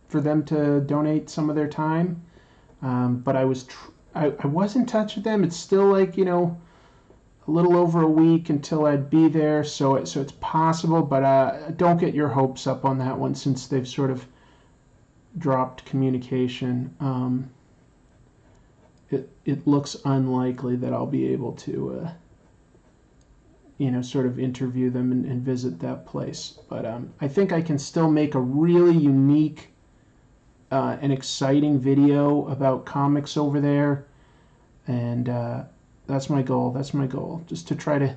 for them to donate some of their time. But I was in touch with them. It's still like, a little over a week until I'd be there, so it's possible, but don't get your hopes up on that one since they've sort of dropped communication. It looks unlikely that I'll be able to, sort of interview them and visit that place. But I think I can still make a really unique and exciting video about comics over there, and that's my goal. Just to try to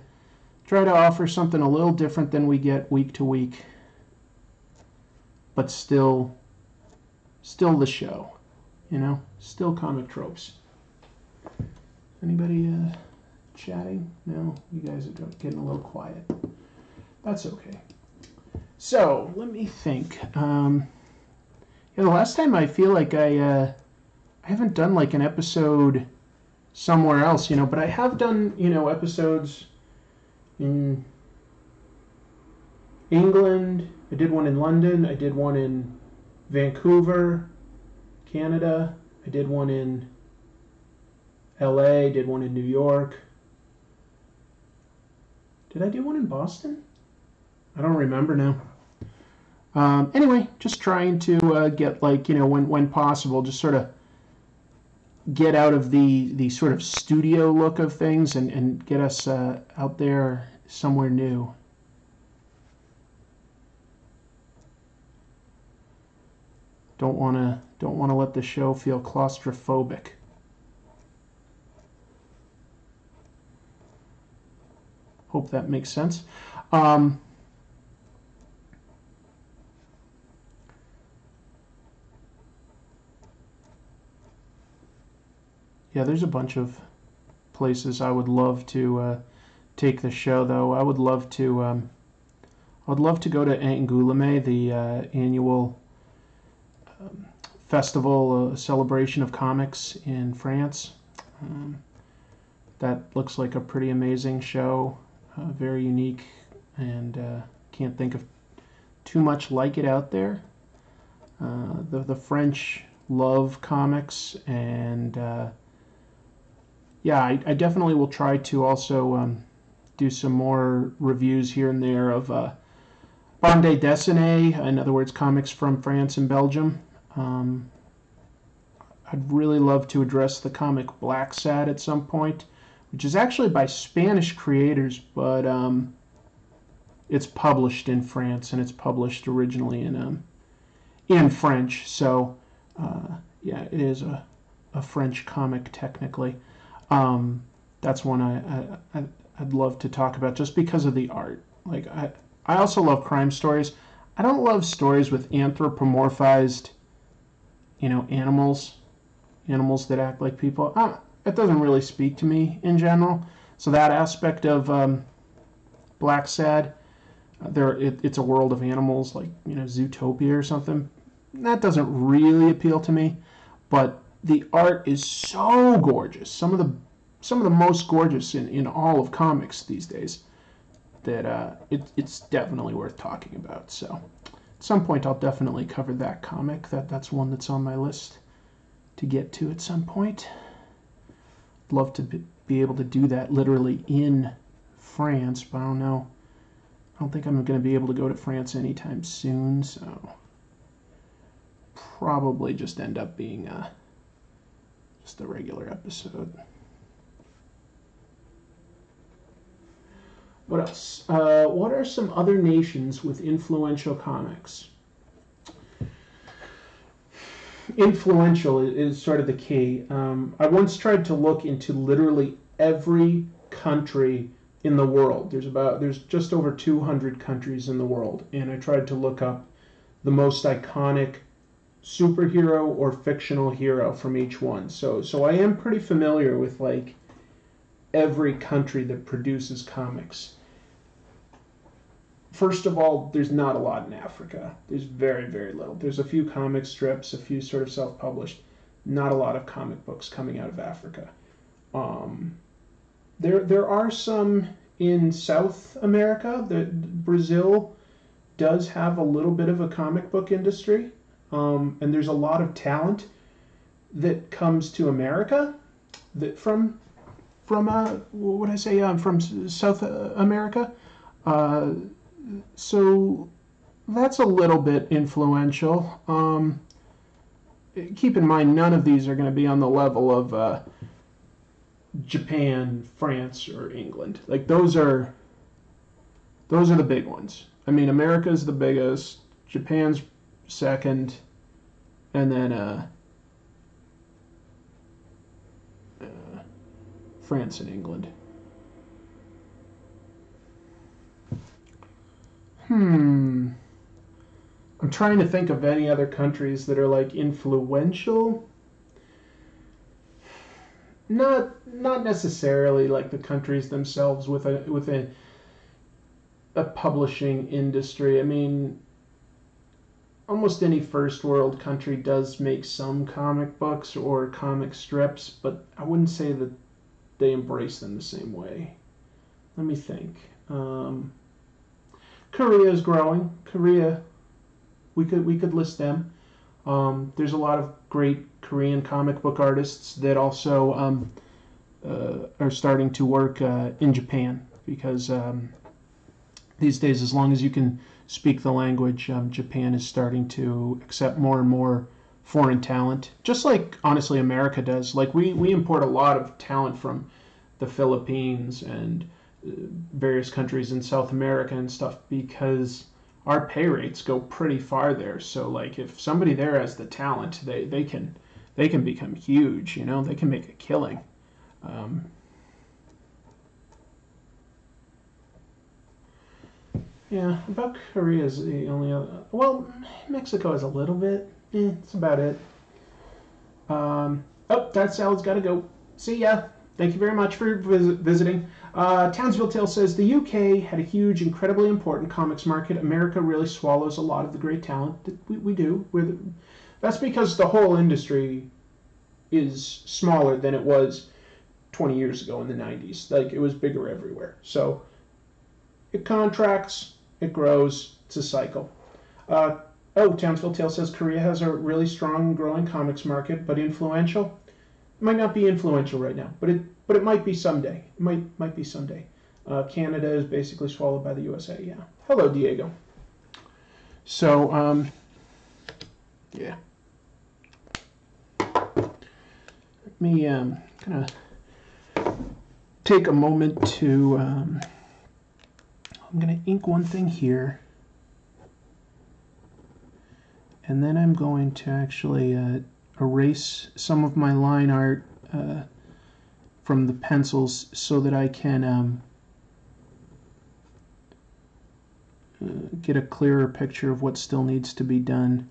offer something a little different than we get week to week, but still the show, still comic tropes. Anybody chatting? No, you guys are getting a little quiet. That's okay. So let me think. The last time I feel like I haven't done like an episode somewhere else, but I have done, episodes in England. I did one in London. I did one in Vancouver, Canada. I did one in LA, did one in New York. Did I do one in Boston? I don't remember now. Anyway, just trying to get, like, when possible, just sort of get out of the sort of studio look of things and get us out there somewhere new. Don't want to let the show feel claustrophobic. Hope that makes sense. Yeah, there's a bunch of places I would love to take the show, though. I would love to go to Angoulême, the annual festival celebration of comics in France. That looks like a pretty amazing show. Very unique and can't think of too much like it out there. The French love comics, and yeah, I definitely will try to also do some more reviews here and there of bande dessinée, in other words, comics from France and Belgium. I'd really love to address the comic Black Sad at some point, which is actually by Spanish creators, but it's published in France, and it's published originally in French. So yeah, it is a French comic technically. That's one I'd love to talk about just because of the art. Like I also love crime stories. I don't love stories with anthropomorphized, animals that act like people. It doesn't really speak to me in general. So that aspect of Black Sad, it's a world of animals, like Zootopia or something. That doesn't really appeal to me, but the art is so gorgeous. Some of the most gorgeous in all of comics these days, that it's definitely worth talking about. So at some point I'll definitely cover that comic. That's one that's on my list to get to at some point. I'd love to be able to do that literally in France, but I don't know. I don't think I'm going to be able to go to France anytime soon, so probably just end up being just a regular episode. What else? What are some other nations with influential comics? Influential is sort of the key. I once tried to look into literally every country in the world. There's just over 200 countries in the world, and I tried to look up the most iconic superhero or fictional hero from each one. So I am pretty familiar with like every country that produces comics. First of all, there's not a lot in Africa. There's very, very little. There's a few comic strips, a few sort of self-published. Not a lot of comic books coming out of Africa. There are some in South America. Brazil does have a little bit of a comic book industry, and there's a lot of talent that comes to America from South America. So that's a little bit influential. Keep in mind, none of these are going to be on the level of Japan, France, or England. Like those are the big ones. I mean, America's the biggest, Japan's second, and then France and England. I'm trying to think of any other countries that are like influential. Not necessarily like the countries themselves with a publishing industry. I mean, almost any first world country does make some comic books or comic strips, but I wouldn't say that they embrace them the same way. Let me think. Korea is growing. Korea, we could list them. There's a lot of great Korean comic book artists that also are starting to work in Japan, because these days, as long as you can speak the language, Japan is starting to accept more and more foreign talent, just like honestly America does. Like we import a lot of talent from the Philippines and various countries in South America and stuff, because our pay rates go pretty far there. So like if somebody there has the talent, they can become huge, they can make a killing. Yeah, about Korea is the only other. Well, Mexico is a little bit. That's about it. Oh, that salad's got to go. See ya. Thank you very much for visiting. Townsville Tale says, the UK had a huge, incredibly important comics market. America really swallows a lot of the great talent that we do. That's because the whole industry is smaller than it was 20 years ago in the 90s. Like, it was bigger everywhere. So it contracts, it grows, it's a cycle. Oh, Townsville Tale says Korea has a really strong and growing comics market, but influential. It might not be influential right now, but it might be someday. It might be someday. Canada is basically swallowed by the USA. Yeah. Hello, Diego. So, yeah. Let me kind of take a moment to. I'm going to ink one thing here. And then I'm going to actually erase some of my line art from the pencils so that I can get a clearer picture of what still needs to be done.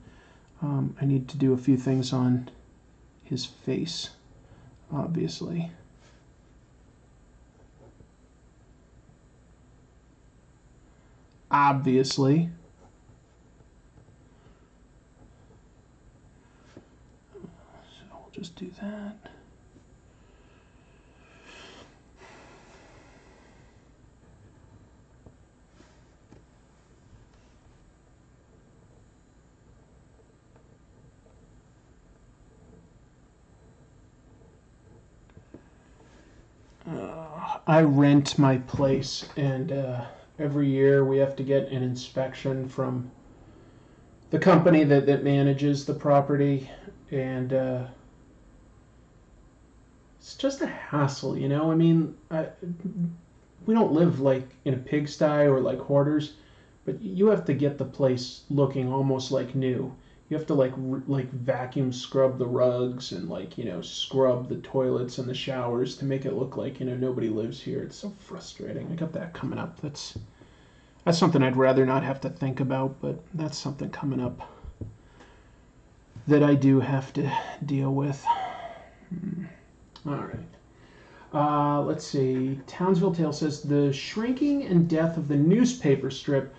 I need to do a few things on his face, obviously. Obviously. Just do that. I rent my place, and every year we have to get an inspection from the company that manages the property, and it's just a hassle, you know? I mean, we don't live like in a pigsty or like hoarders, but you have to get the place looking almost like new. You have to like vacuum scrub the rugs and like, you know, scrub the toilets and the showers to make it look like, you know, nobody lives here. It's so frustrating. I got that coming up. That's something I'd rather not have to think about, but that's something coming up that I do have to deal with. All right. Let's see. Townsville Tale says the shrinking and death of the newspaper strip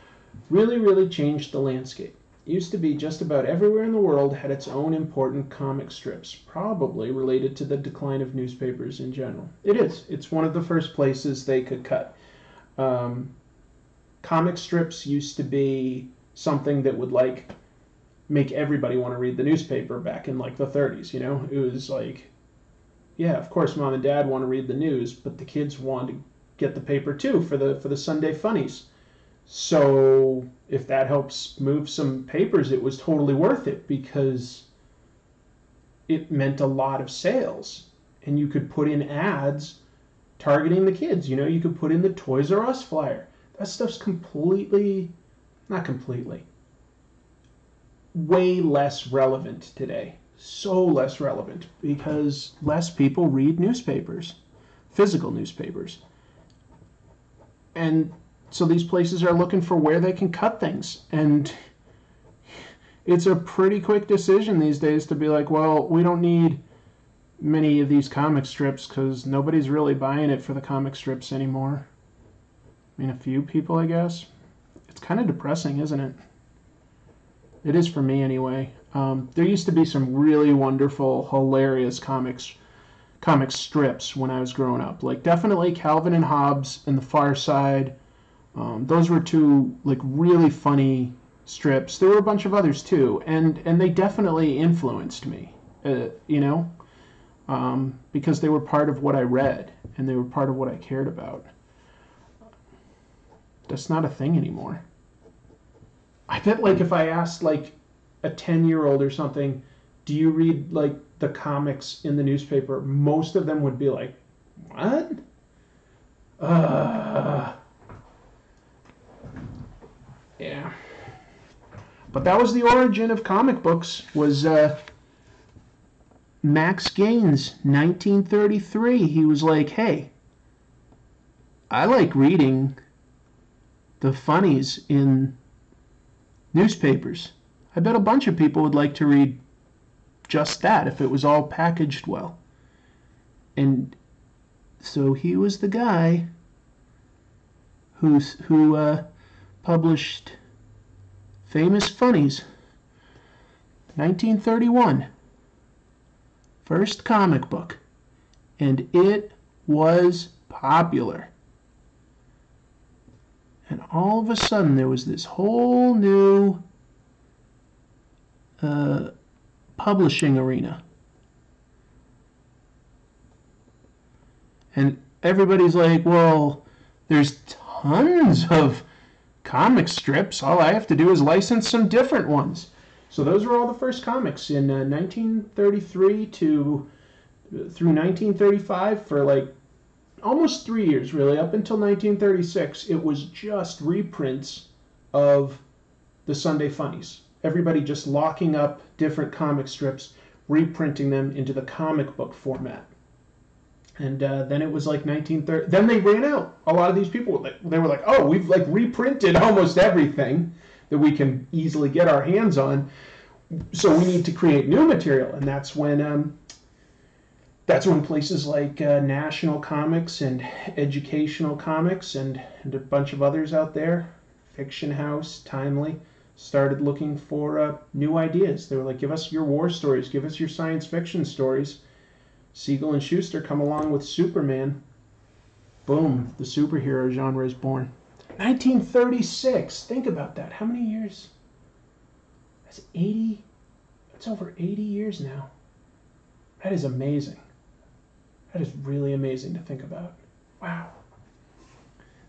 really changed the landscape. It used to be just about everywhere in the world had its own important comic strips, probably related to the decline of newspapers in general. It is. It's one of the first places they could cut. Comic strips used to be something that would like make everybody want to read the newspaper back in like the 30s, you know? It was like, yeah, of course mom and dad want to read the news, but the kids want to get the paper too for the Sunday funnies. So if that helps move some papers, it was totally worth it because it meant a lot of sales. And you could put in ads targeting the kids. You know, you could put in the Toys R Us flyer. That stuff's not completely, way less relevant today. So less relevant because less people read newspapers, physical newspapers. And so these places are looking for where they can cut things. And it's a pretty quick decision these days to be like, well, we don't need many of these comic strips because nobody's really buying it for the comic strips anymore. I mean, a few people, I guess. It's kind of depressing, isn't it? It is for me anyway. There used to be some really wonderful, hilarious comic strips when I was growing up. Like definitely Calvin and Hobbes and The Far Side. Those were two like really funny strips. There were a bunch of others too, and they definitely influenced me. You know, because they were part of what I read and they were part of what I cared about. That's not a thing anymore. I bet like if I asked like a 10-year-old or something, do you read like the comics in the newspaper? Most of them would be like, what? Yeah. But that was the origin of comic books, was Max Gaines, 1933. He was like, hey, I like reading the funnies in newspapers. I bet a bunch of people would like to read just that if it was all packaged well. And so he was the guy who published Famous Funnies, 1931. First comic book. And it was popular. And all of a sudden, there was this whole new publishing arena. And everybody's like, well, there's tons of comic strips. All I have to do is license some different ones. So those were all the first comics in 1933 through 1935 for like almost 3 years, really. Up until 1936, it was just reprints of the Sunday Funnies. Everybody just locking up different comic strips, reprinting them into the comic book format. And then it was like 1930. Then they ran out. A lot of these people they were like, "Oh, we've like reprinted almost everything that we can easily get our hands on. So we need to create new material." And that's when places like National Comics and Educational Comics and a bunch of others out there, Fiction House, Timely, started looking for new ideas. They were like, "Give us your war stories. Give us your science fiction stories." Siegel and Schuster come along with Superman. Boom, the superhero genre is born. 1936. Think about that. How many years? That's 80. That's over 80 years now. That is amazing. That is really amazing to think about. Wow.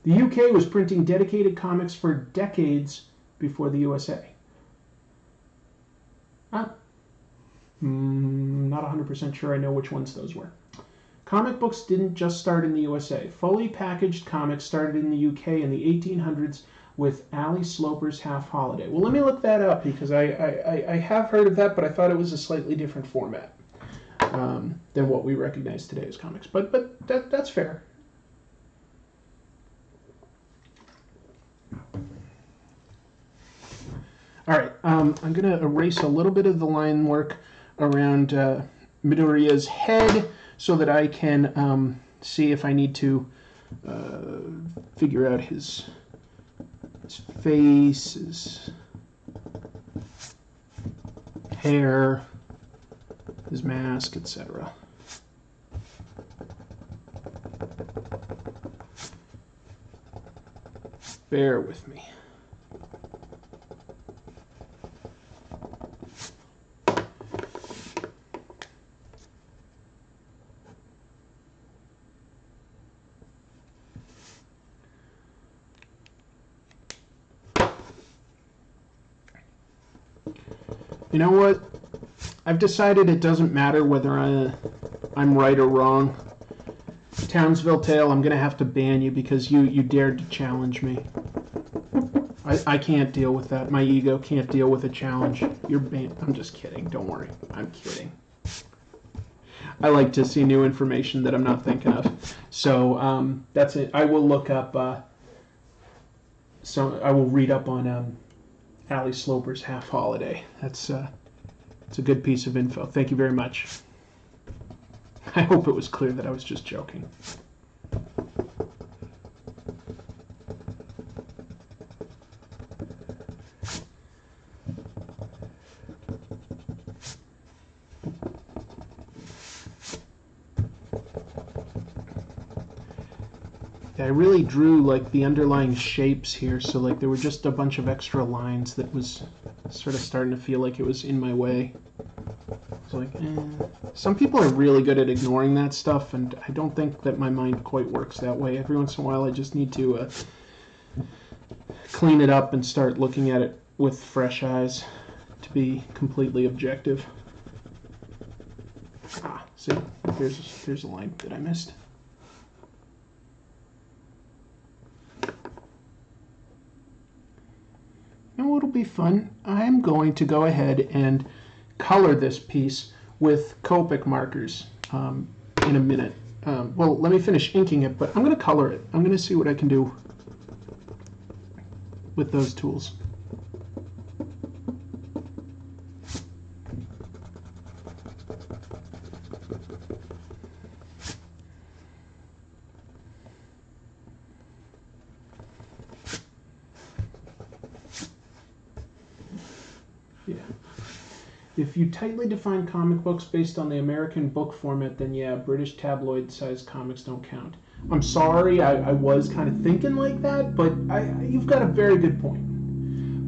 The UK was printing dedicated comics for decades before the USA. Not 100% sure I know which ones those were. Comic books didn't just start in the USA. Fully packaged comics started in the UK in the 1800s with Ali Sloper's Half Holiday. Well, let me look that up because I have heard of that, but I thought it was a slightly different format than what we recognize today as comics. But that's fair. All right, I'm going to erase a little bit of the line work around Midoriya's head so that I can see if I need to figure out his face, his hair, his mask, etc. Bear with me. You know what? I've decided it doesn't matter whether I'm right or wrong. Townsville Tale, I'm going to have to ban you because you dared to challenge me. I can't deal with that. My ego can't deal with a challenge. You're banned. I'm just kidding. Don't worry. I'm kidding. I like to see new information that I'm not thinking of. So that's it. I will look up. I will read up on Ali Sloper's Half Holiday. It's a good piece of info. Thank you very much. I hope it was clear that I was just joking. I really drew like the underlying shapes here, so like there were just a bunch of extra lines that was sort of starting to feel like it was in my way. It's like, Some people are really good at ignoring that stuff, and I don't think that my mind quite works that way. Every once in a while I just need to clean it up and start looking at it with fresh eyes to be completely objective. See, there's a line that I missed. And what'll be fun, I'm going to go ahead and color this piece with Copic markers in a minute. Well, let me finish inking it, but I'm going to color it. I'm going to see what I can do with those tools. Yeah. If you tightly define comic books based on the American book format, then yeah, British tabloid-sized comics don't count. I'm sorry, I was kind of thinking like that, but you've got a very good point.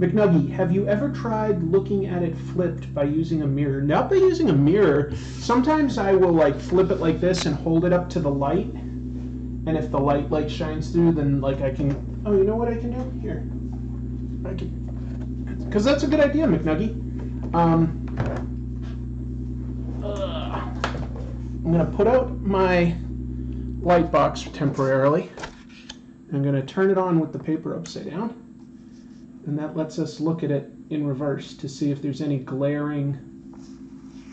McNuggy, have you ever tried looking at it flipped by using a mirror? Not by using a mirror. Sometimes I will like flip it like this and hold it up to the light. And if the light like shines through, then like I can, oh, you know what I can do? Here. I can, because that's a good idea, McNuggy. I'm going to put out my light box temporarily. I'm going to turn it on with the paper upside down. And that lets us look at it in reverse to see if there's any glaring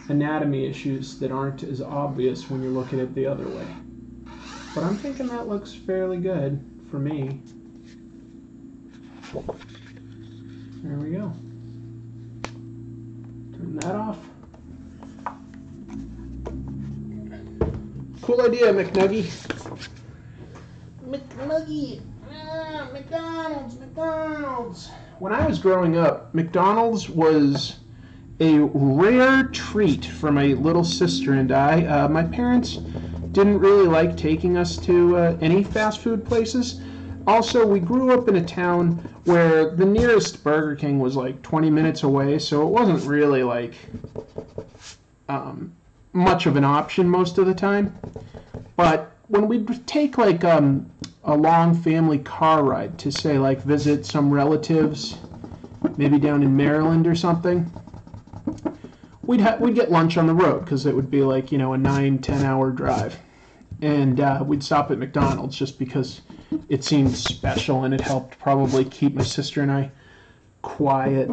anatomy issues that aren't as obvious when you look at it the other way. But I'm thinking that looks fairly good for me. There we go. Turn that off. Cool idea, McNuggy. McNuggy. McDonald's. When I was growing up, McDonald's was a rare treat for my little sister and I. My parents didn't really like taking us to any fast food places. Also, we grew up in a town where the nearest Burger King was like 20 minutes away, so it wasn't really like much of an option most of the time. But when we'd take like a long family car ride to say like visit some relatives, maybe down in Maryland or something, we'd get lunch on the road because it would be like, you know, a 9-10 hour drive, and we'd stop at McDonald's just because it seemed special and it helped probably keep my sister and I quiet.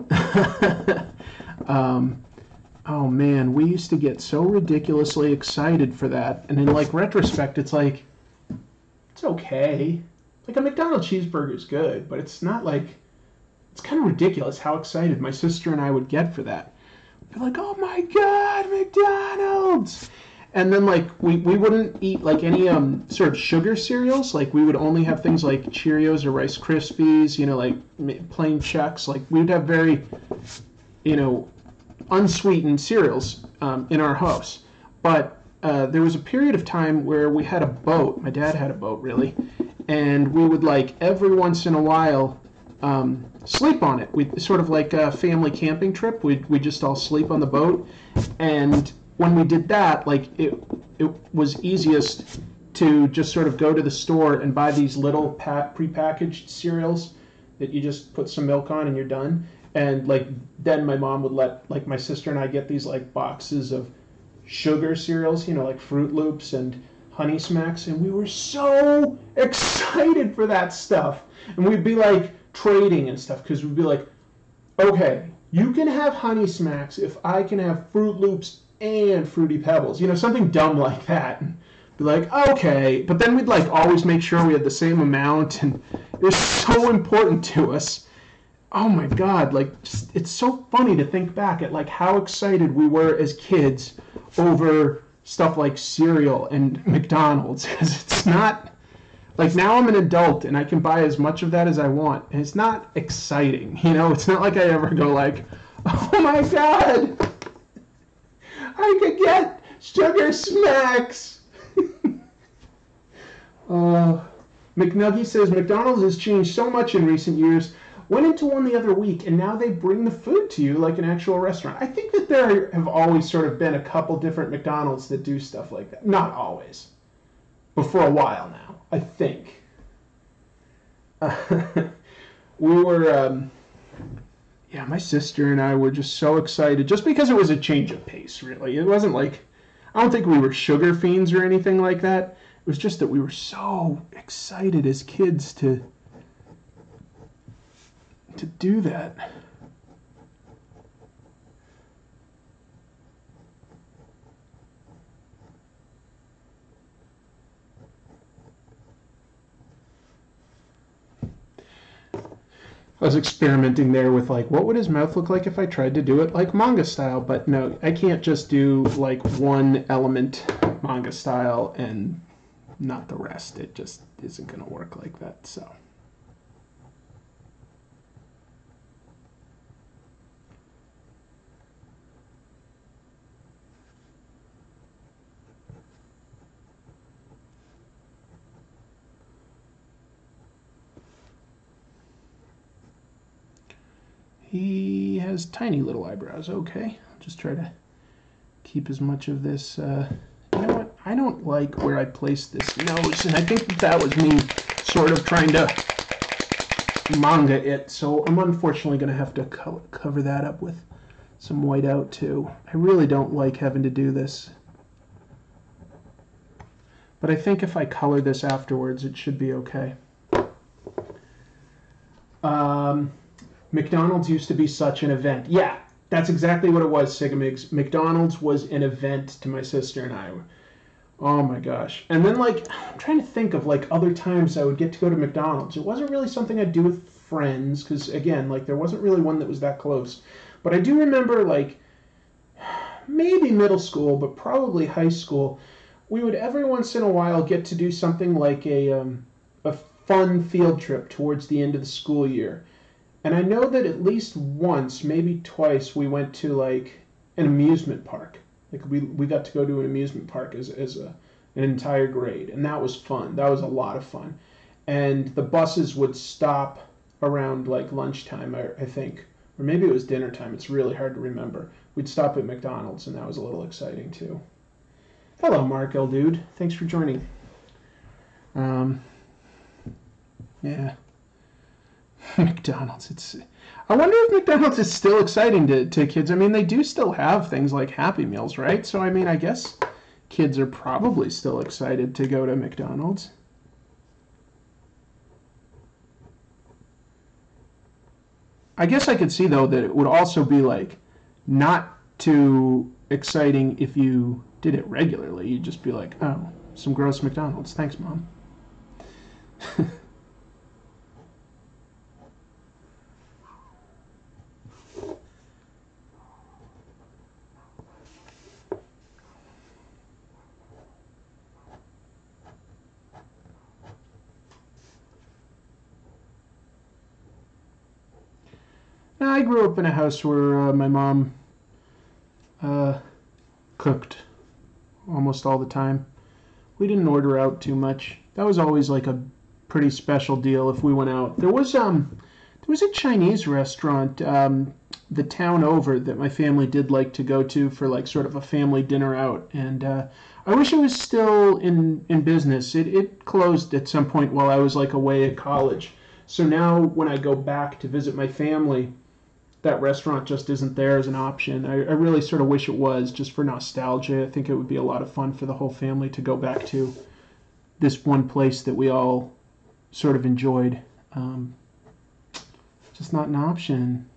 Oh man, we used to get so ridiculously excited for that, and in like retrospect, it's like, it's okay. Like a McDonald's cheeseburger is good, but it's not like, it's kind of ridiculous how excited my sister and I would get for that. We'd be like, oh my god, McDonald's! And then like we wouldn't eat like any sort of sugar cereals. Like we would only have things like Cheerios or Rice Krispies, you know, like plain Chex. Like we would have very, you know, unsweetened cereals in our house. But there was a period of time where we had a boat. My dad had a boat, really. And we would, like, every once in a while sleep on it. We sort of like a family camping trip. We'd just all sleep on the boat. And when we did that, like, it was easiest to just sort of go to the store and buy these little prepackaged cereals that you just put some milk on and you're done. And like then my mom would let like my sister and I get these like boxes of sugar cereals, you know, like Fruit Loops and Honey Smacks, and we were so excited for that stuff. And we'd be like trading and stuff because we'd be like, okay, you can have Honey Smacks if I can have Fruit Loops and Fruity Pebbles, you know, something dumb like that. And be like, okay, but then we'd like always make sure we had the same amount, and it was so important to us. Oh my god, like, just, it's so funny to think back at like how excited we were as kids over stuff like cereal and McDonald's, because it's not, like now I'm an adult and I can buy as much of that as I want, and it's not exciting, you know, it's not like I ever go like, oh my god, I could get Sugar Smacks. McNuggy says, McDonald's has changed so much in recent years. Went into one the other week, and now they bring the food to you like an actual restaurant. I think that there have always sort of been a couple different McDonald's that do stuff like that. Not always, but for a while now, I think. We were, yeah, my sister and I were just so excited, just because it was a change of pace, really. It wasn't like, I don't think we were sugar fiends or anything like that. It was just that we were so excited as kids to do that. I was experimenting there with like, what would his mouth look like if I tried to do it like manga style? But no, I can't just do like one element manga style and not the rest. It just isn't going to work like that, so. He has tiny little eyebrows. Okay, I'll just try to keep as much of this. You know what? I don't like where I placed this nose, and I think that was me sort of trying to manga it. So I'm unfortunately going to have to cover that up with some white out too. I really don't like having to do this. But I think if I color this afterwards, it should be okay. McDonald's used to be such an event. Yeah, that's exactly what it was, Sigamigs. McDonald's was an event to my sister and I. Oh my gosh. And then, like, I'm trying to think of, like, other times I would get to go to McDonald's. It wasn't really something I'd do with friends, because, again, like, there wasn't really one that was that close. But I do remember, like, maybe middle school, but probably high school, we would every once in a while get to do something like a fun field trip towards the end of the school year. And I know that at least once, maybe twice, we went to like an amusement park. Like we got to go to an amusement park as an entire grade, and that was fun. That was a lot of fun. And the buses would stop around like lunchtime, I think, or maybe it was dinner time. It's really hard to remember. We'd stop at McDonald's, and that was a little exciting too. Hello, Mark L. Dude. Thanks for joining. Yeah. McDonald's. I wonder if McDonald's is still exciting to kids. I mean, they do still have things like Happy Meals, right? So, I mean, I guess kids are probably still excited to go to McDonald's. I guess I could see, though, that it would also be, like, not too exciting if you did it regularly. You'd just be like, oh, some gross McDonald's. Thanks, Mom. Now, I grew up in a house where my mom cooked almost all the time. We didn't order out too much. That was always like a pretty special deal if we went out. There was a Chinese restaurant the town over that my family did like to go to for like sort of a family dinner out, and I wish it was still in business. It closed at some point while I was like away at college. So now when I go back to visit my family, that restaurant just isn't there as an option. I really sort of wish it was, just for nostalgia. I think it would be a lot of fun for the whole family to go back to this one place that we all sort of enjoyed. Just not an option.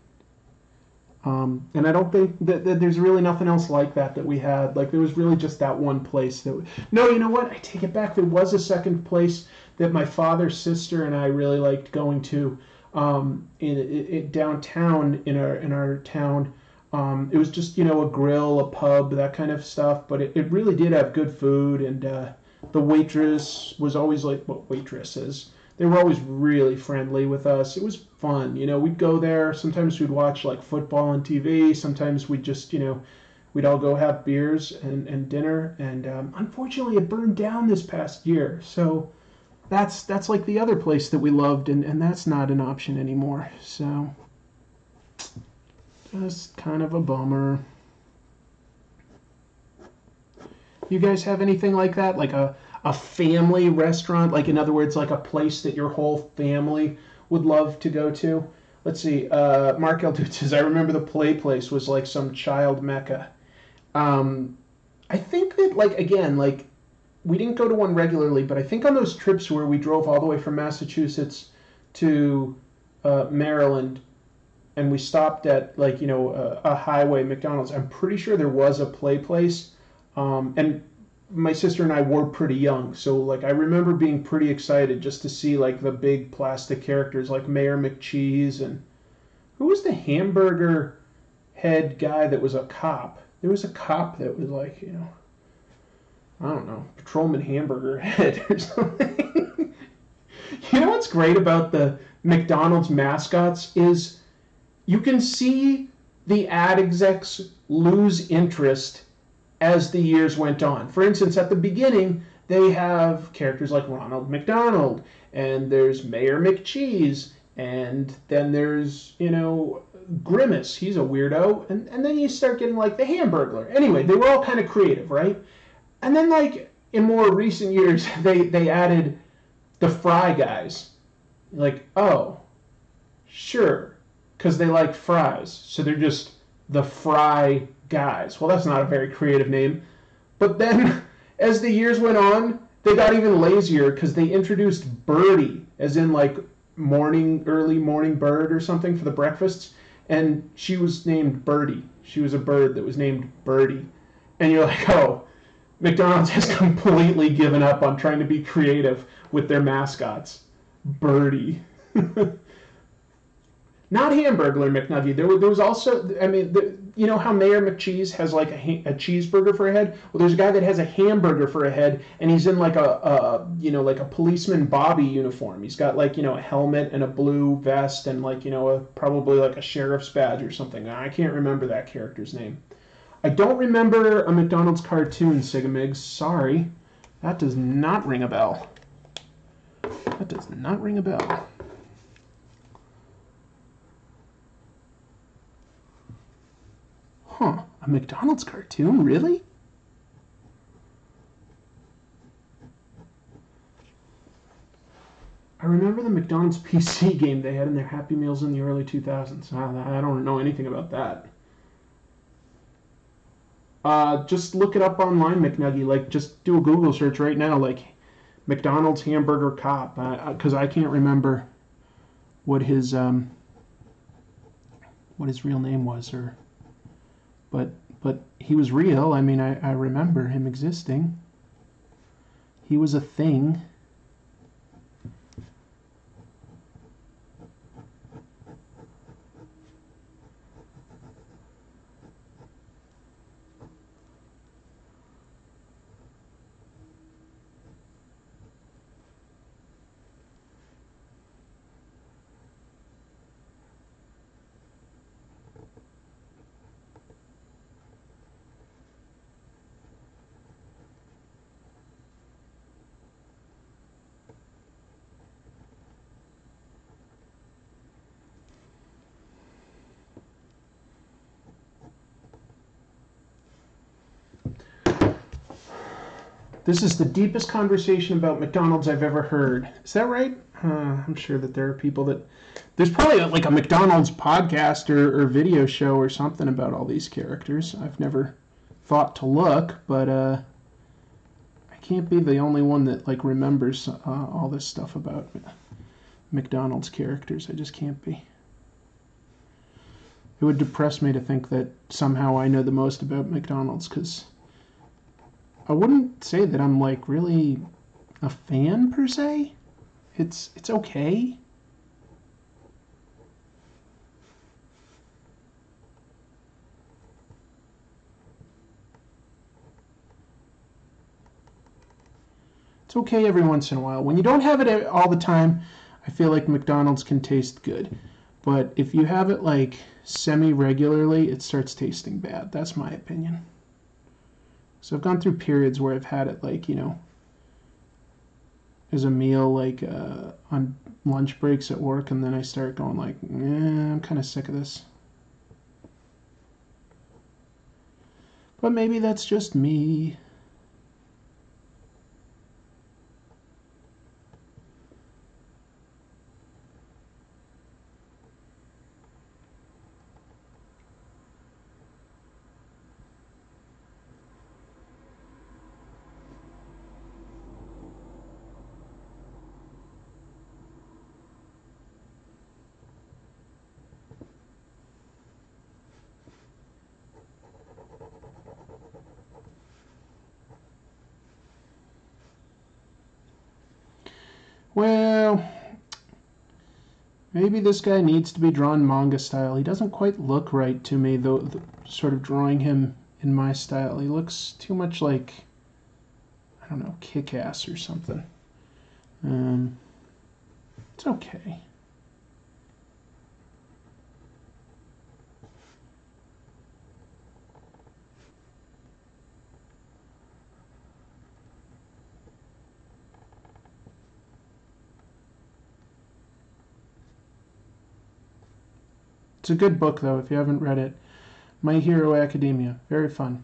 And I don't think that there's really nothing else like that we had. Like, there was really just that one place that... No, you know what? I take it back. There was a second place that my father's sister and I really liked going to. In downtown in our town. It was just, you know, a grill, a pub, that kind of stuff, but it really did have good food, and the waitress was always like, well, waitresses, they were always really friendly with us. It was fun, you know. We'd go there, sometimes we'd watch like football on TV, sometimes we'd just, you know, we'd all go have beers and dinner, and unfortunately it burned down this past year, so that's like the other place that we loved, and that's not an option anymore. So just kind of a bummer. You guys have anything like that? Like a family restaurant? Like, in other words, like a place that your whole family would love to go to? Let's see. Mark Eldred says, I remember the play place was like some child mecca. I think that, like, again, like, we didn't go to one regularly, but I think on those trips where we drove all the way from Massachusetts to Maryland, and we stopped at, like, you know, a highway McDonald's, I'm pretty sure there was a play place. And my sister and I were pretty young, so, like, I remember being pretty excited just to see, like, the big plastic characters like Mayor McCheese, and who was the hamburger head guy that was a cop? There was a cop that was like, you know, I don't know, Patrolman Hamburger Head or something. You know what's great about the McDonald's mascots is you can see the ad execs lose interest as the years went on. For instance, at the beginning, they have characters like Ronald McDonald, and there's Mayor McCheese, and then there's, you know, Grimace, he's a weirdo. And then you start getting like the Hamburglar. Anyway, they were all kind of creative, right? And then like in more recent years, they added the Fry guys. Like, oh, sure, because they like fries. So they're just the Fry guys. Well, that's not a very creative name. But then as the years went on, they got even lazier because they introduced Birdie, as in like early morning bird or something for the breakfasts. And she was named Birdie. She was a bird that was named Birdie. And you're like, oh, McDonald's has completely given up on trying to be creative with their mascots. Birdie. Not Hamburglar McNugget. There was also, I mean, you know how Mayor McCheese has like a cheeseburger for a head? Well, there's a guy that has a hamburger for a head, and he's in like like a policeman Bobby uniform. He's got like, a helmet and a blue vest and like, probably like a sheriff's badge or something. I can't remember that character's name. I don't remember a McDonald's cartoon, Sigamigs. Sorry. That does not ring a bell. That does not ring a bell. Huh, a McDonald's cartoon? Really? I remember the McDonald's PC game they had in their Happy Meals in the early 2000s. I don't know anything about that. Just look it up online, McNuggy. Like, just do a Google search right now, like McDonald's Hamburger Cop, because I can't remember what his real name was, but he was real. I mean, I remember him existing. He was a thing. This is the deepest conversation about McDonald's I've ever heard. Is that right? I'm sure that there are people that... There's probably like a McDonald's podcast or video show or something about all these characters. I've never thought to look, but I can't be the only one that like remembers all this stuff about McDonald's characters. I just can't be. It would depress me to think that somehow I know the most about McDonald's, because I wouldn't say that I'm like really a fan per se. It's okay. It's okay every once in a while. When you don't have it all the time, I feel like McDonald's can taste good. But if you have it like semi-regularly, it starts tasting bad. That's my opinion. So I've gone through periods where I've had it like, as a meal, like on lunch breaks at work, and then I start going like, I'm kind of sick of this. But maybe that's just me. Well, maybe this guy needs to be drawn manga style. He doesn't quite look right to me, though, sort of drawing him in my style. He looks too much like, I don't know, Kick-Ass or something. It's okay. It's a good book, though, if you haven't read it. My Hero Academia. Very fun.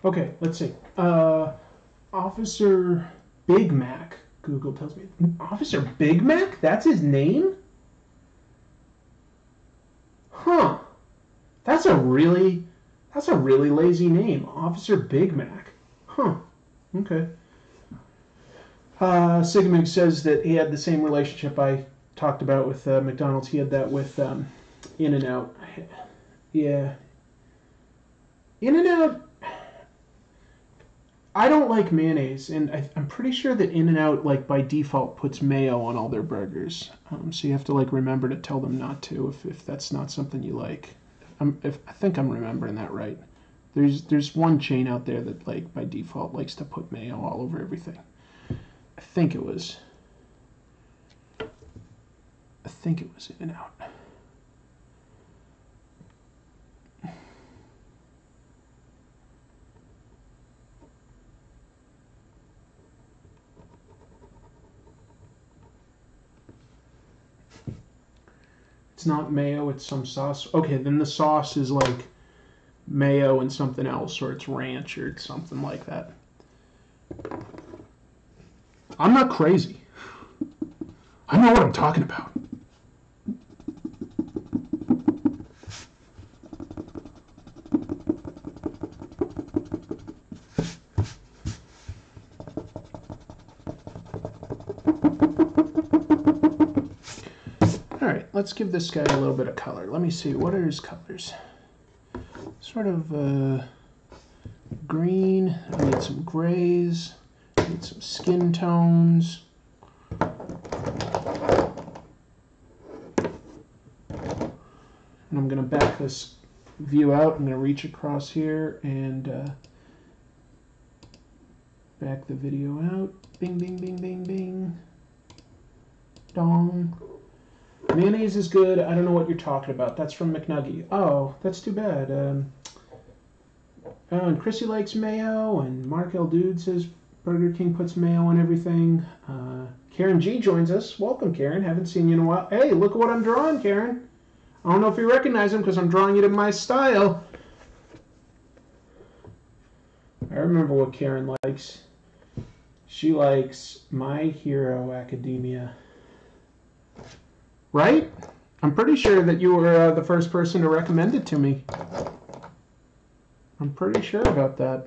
Okay, let's see. Officer Big Mac. Google tells me. Officer Big Mac? That's his name? Huh. That's a really lazy name. Officer Big Mac. Huh. Okay. Sigmund says that he had the same relationship I talked about with McDonald's. He had that with In-N-Out. Yeah. In-N-Out... I don't like mayonnaise, and I'm pretty sure that In-N-Out, like, by default puts mayo on all their burgers. So you have to, like, remember to tell them not to if that's not something you like. I think I'm remembering that right. There's one chain out there that, like, by default likes to put mayo all over everything. I think it was In-N-Out. It's not mayo, it's some sauce. Okay, then the sauce is like mayo and something else, or it's ranch, or it's something like that. I'm not crazy. I know what I'm talking about. Alright, let's give this guy a little bit of color. Let me see, what are his colors? Sort of green, I need some grays, I need some skin tones. And I'm going to back this view out. I'm going to reach across here and back the video out. Bing, bing, bing, bing, bing. Dong. Mayonnaise is good. I don't know what you're talking about. That's from McNuggy. Oh, that's too bad. Oh, and Chrissy likes mayo, and Mark L. Dude says Burger King puts mayo on everything. Karen G joins us. Welcome, Karen. Haven't seen you in a while. Hey, look at what I'm drawing, Karen. I don't know if you recognize him because I'm drawing it in my style. I remember what Karen likes. She likes My Hero Academia. Right? I'm pretty sure that you were the first person to recommend it to me. I'm pretty sure about that.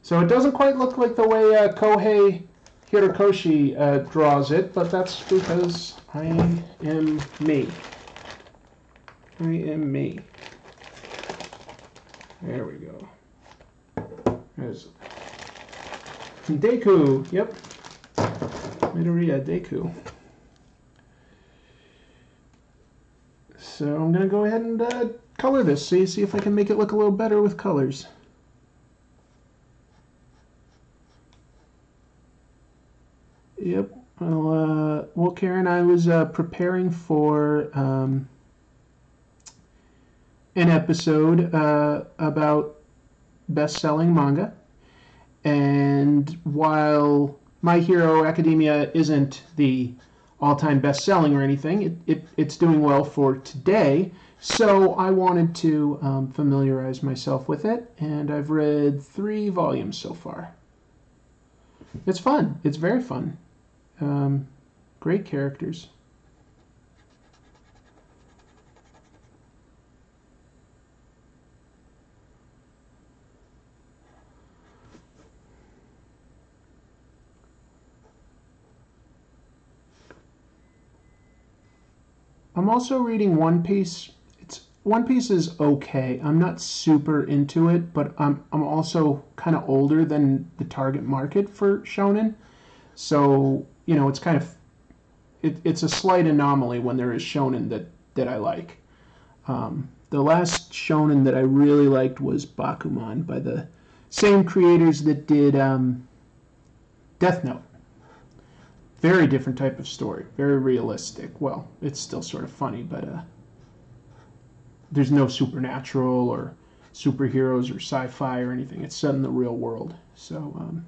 So it doesn't quite look like the way Kohei Hirokoshi draws it, but that's because I am me. I am me. There we go. There's Deku. Yep. Midoriya Deku. So I'm going to go ahead and color this. See if I can make it look a little better with colors. Yep. Well, Karen, I was preparing for an episode about best-selling manga. And while My Hero Academia isn't the all-time best-selling or anything, it's doing well for today. So I wanted to familiarize myself with it, and I've read 3 volumes so far. It's fun. It's very fun. Great characters. I'm also reading One Piece. One Piece is okay. I'm not super into it, but I'm also kind of older than the target market for shonen. So you know, it's kind of it's a slight anomaly when there is shonen that I like. The last shonen that I really liked was Bakuman by the same creators that did Death Note. Very different type of story, very realistic. Well, it's still sort of funny, but there's no supernatural or superheroes or sci-fi or anything. It's set in the real world, so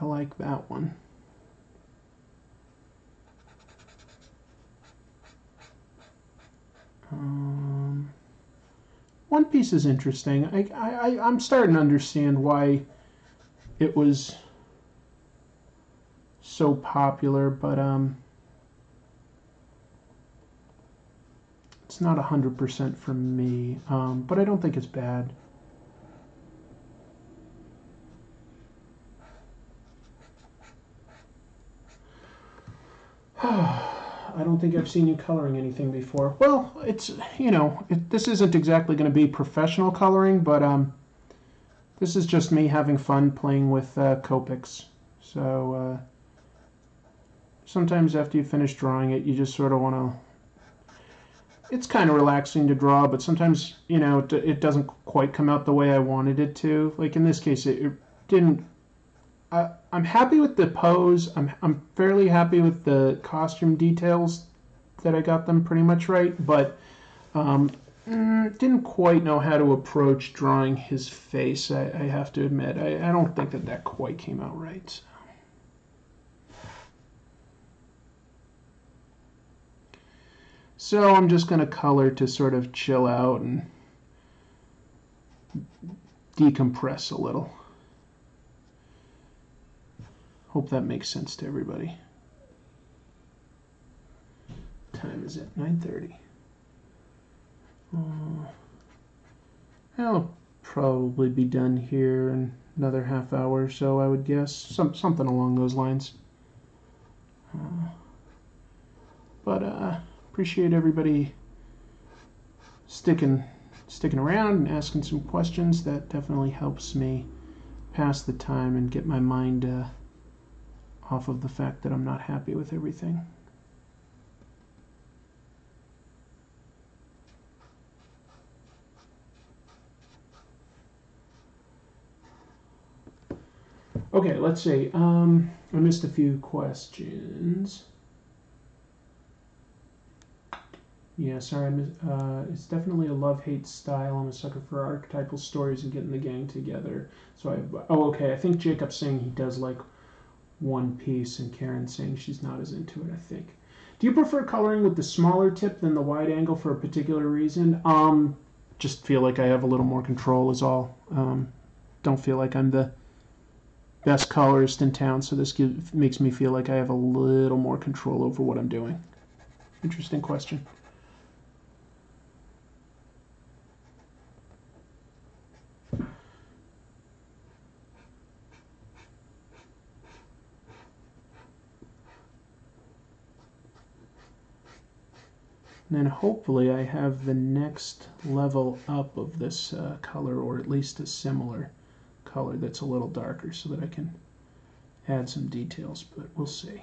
I like that one. One Piece is interesting. I'm starting to understand why it was so popular, but it's not 100% for me. But I don't think it's bad. I don't think I've seen you coloring anything before. Well, it's, you know, this isn't exactly going to be professional coloring, but this is just me having fun playing with Copics. So sometimes after you finish drawing it, you just sort of want to... It's kind of relaxing to draw, but sometimes, you know, it doesn't quite come out the way I wanted it to. Like in this case, it didn't... I'm happy with the pose. I'm fairly happy with the costume details that I got them pretty much right, but didn't quite know how to approach drawing his face, I have to admit. I don't think that quite came out right. So I'm just going to color to sort of chill out and decompress a little. Hope that makes sense to everybody. Time is at 9:30. I'll probably be done here in another half hour or so, I would guess. Something along those lines. But appreciate everybody sticking around and asking some questions. That definitely helps me pass the time and get my mind off of the fact that I'm not happy with everything. Okay, let's see. I missed a few questions. Yeah, sorry. It's definitely a love-hate style. I'm a sucker for archetypal stories and getting the gang together. So okay. I think Jacob's saying he does like One Piece, and Karen's saying she's not as into it, I think. Do you prefer coloring with the smaller tip than the wide angle for a particular reason? Just feel like I have a little more control is all. Don't feel like I'm the best colorist in town, so this makes me feel like I have a little more control over what I'm doing. Interesting question. And then hopefully I have the next level up of this color, or at least a similar color that's a little darker, so that I can add some details, but we'll see.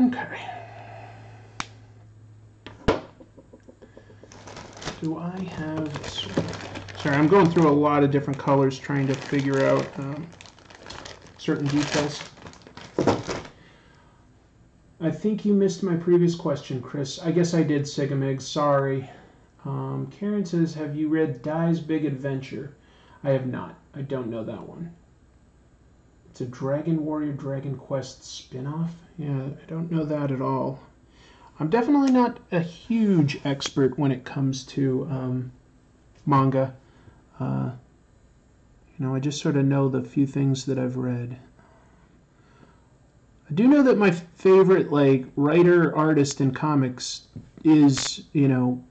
Okay. Do I have... Sorry, I'm going through a lot of different colors trying to figure out certain details. I think you missed my previous question, Chris. I guess I did, Sigamig. Sorry. Karen says, have you read Dai's Big Adventure? I have not. I don't know that one. It's a Dragon Warrior Dragon Quest spin-off? Yeah, I don't know that at all. I'm definitely not a huge expert when it comes to manga. You know, I just sort of know the few things that I've read. I do know that my favorite, like, writer, artist in comics is, you know,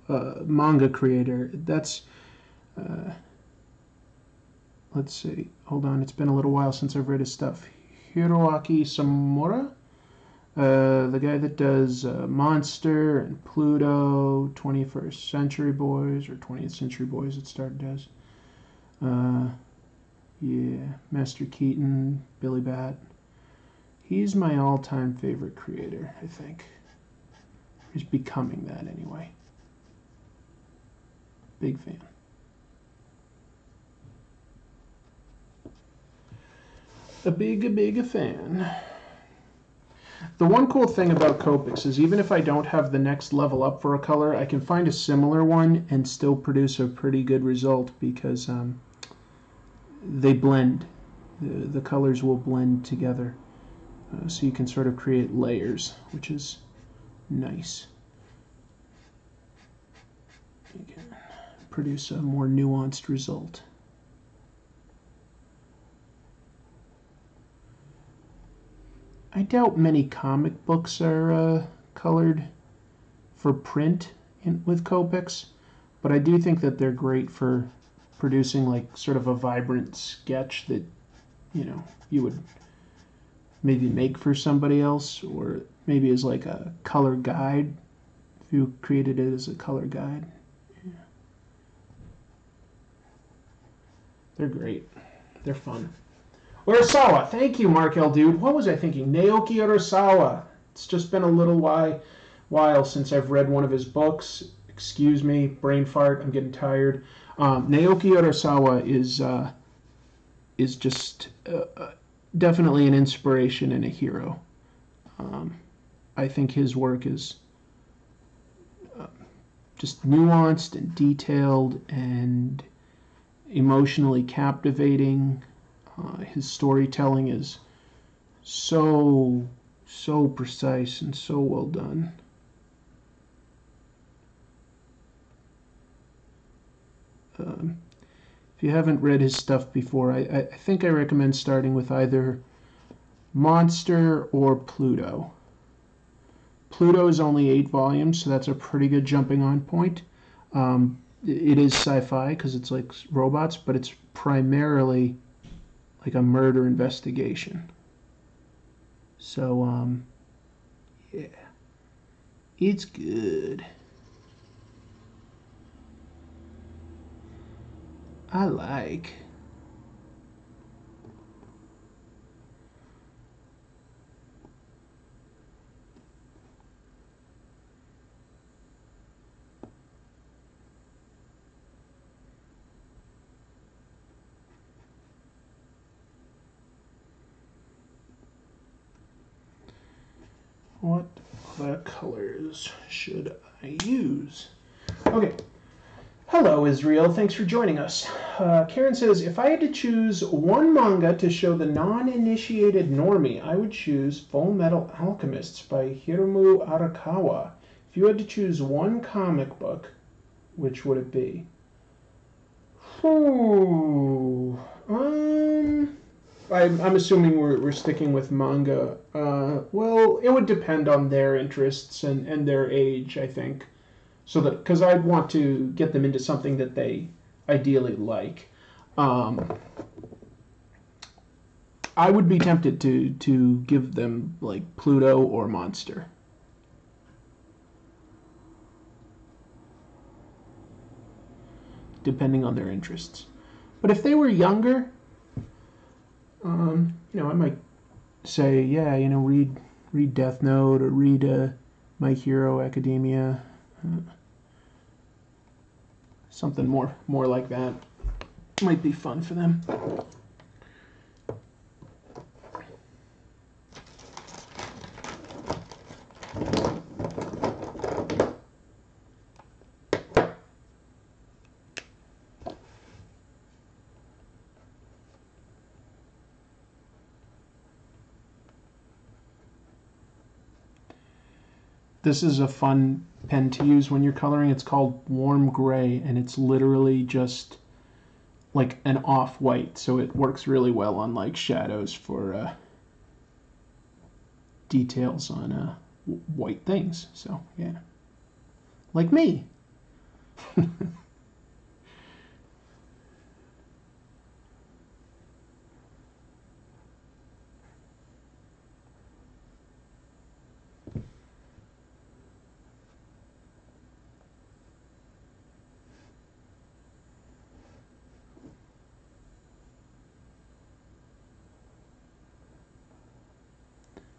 manga creator. That's, let's see, hold on, it's been a little while since I've read his stuff. Hiroaki Samura, the guy that does Monster and Pluto, 21st Century Boys, or 20th Century Boys it started as. Yeah, Master Keaton, Billy Bat. He's my all-time favorite creator, I think. He's becoming that anyway. Big fan. A big fan. The one cool thing about Copics is even if I don't have the next level up for a color, I can find a similar one and still produce a pretty good result because they blend. The colors will blend together. So you can sort of create layers, which is nice. You can produce a more nuanced result. I doubt many comic books are colored for print with Copics, but I do think that they're great for producing like sort of a vibrant sketch that, you know, you would maybe make for somebody else, or maybe as like a color guide if you created it as a color guide. Yeah. They're great. They're fun. Urasawa, thank you, Mark L. Dude. What was I thinking? Naoki Urasawa. It's just been a little while since I've read one of his books. Excuse me, brain fart. I'm getting tired. Naoki Urasawa is just definitely an inspiration and a hero. I think his work is just nuanced and detailed and emotionally captivating. His storytelling is so precise and so well done. If you haven't read his stuff before, I think I recommend starting with either Monster or Pluto. Pluto is only 8 volumes, so that's a pretty good jumping on point. It is sci-fi because it's like robots, but it's primarily like a murder investigation. So, yeah, it's good. I like. What other colors should I use? Okay. Hello, Israel. Thanks for joining us. Karen says, if I had to choose one manga to show the non-initiated normie, I would choose Full Metal Alchemists by Hiromu Arakawa. If you had to choose one comic book, which would it be? I'm assuming we're sticking with manga. Well, it would depend on their interests and their age, I think. So that, because I'd want to get them into something that they ideally like. I would be tempted to give them like Pluto or Monster. Depending on their interests. But if they were younger, I might say, yeah, read Death Note or read My Hero Academia. Something more like that might be fun for them. This is a fun pen to use when you're coloring. It's called Warm Gray, and it's literally just like an off-white, so it works really well on like shadows for details on white things. So yeah, like me.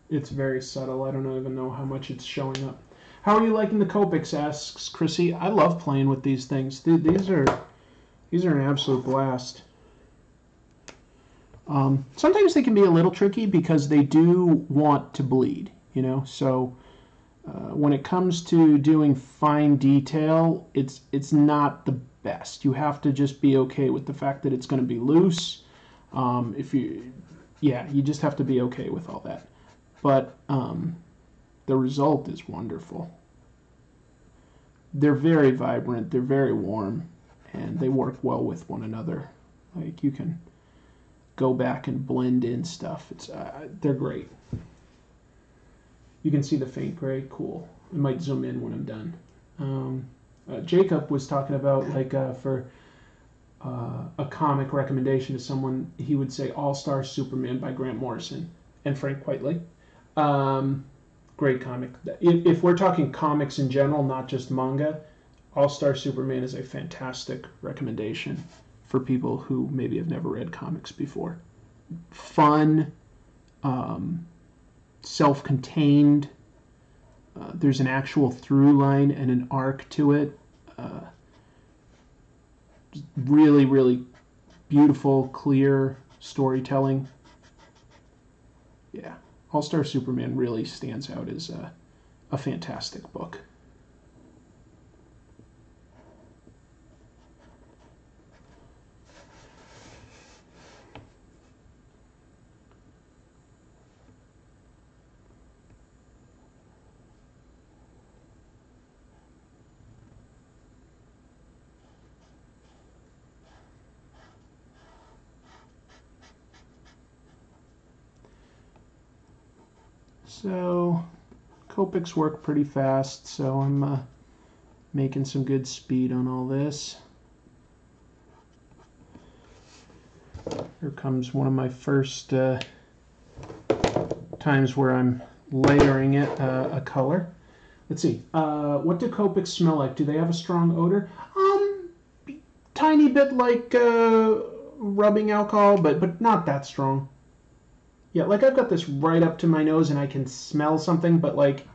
It's very subtle. I don't even know how much it's showing up. How are you liking the Copics? Asks Chrissy. I love playing with these things. These are an absolute blast. Sometimes they can be a little tricky because they do want to bleed, you know. So when it comes to doing fine detail, it's not the best. You have to just be okay with the fact that it's going to be loose. You just have to be okay with all that. But the result is wonderful. They're very vibrant, they're very warm, and they work well with one another. Like, you can go back and blend in stuff. They're great. You can see the faint gray. Cool. I might zoom in when I'm done. Jacob was talking about, like, for a comic recommendation to someone, he would say All-Star Superman by Grant Morrison and Frank Whiteley. Great comic. If we're talking comics in general, not just manga, All-Star Superman is a fantastic recommendation for people who maybe have never read comics before. Fun, self-contained. There's an actual through line and an arc to it. Really, really beautiful, clear storytelling. Yeah. All-Star Superman really stands out as a fantastic book. So, Copics work pretty fast, so I'm making some good speed on all this. Here comes one of my first times where I'm layering it a color. Let's see. What do Copics smell like? Do they have a strong odor? Tiny bit like rubbing alcohol, but not that strong. Yeah, like I've got this right up to my nose and I can smell something, but like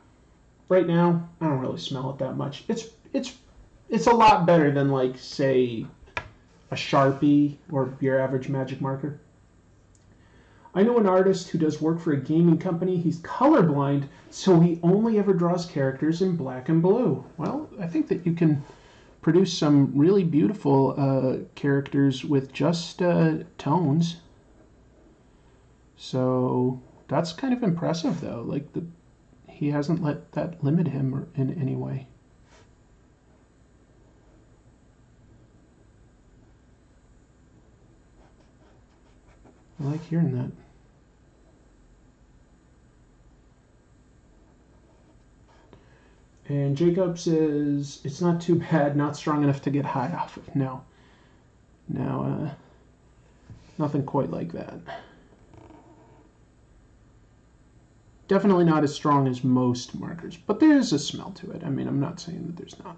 right now I don't really smell it that much. It's a lot better than, like, say, a Sharpie or your average magic marker. I know an artist who does work for a gaming company. He's colorblind, so he only ever draws characters in black and blue. Well, I think that you can produce some really beautiful characters with just tones. So that's kind of impressive, though. Like, he hasn't let that limit him in any way. I like hearing that. And Jacob says, it's not too bad, not strong enough to get high off of. No, nothing quite like that. Definitely not as strong as most markers, but there is a smell to it. I mean, I'm not saying that there's not.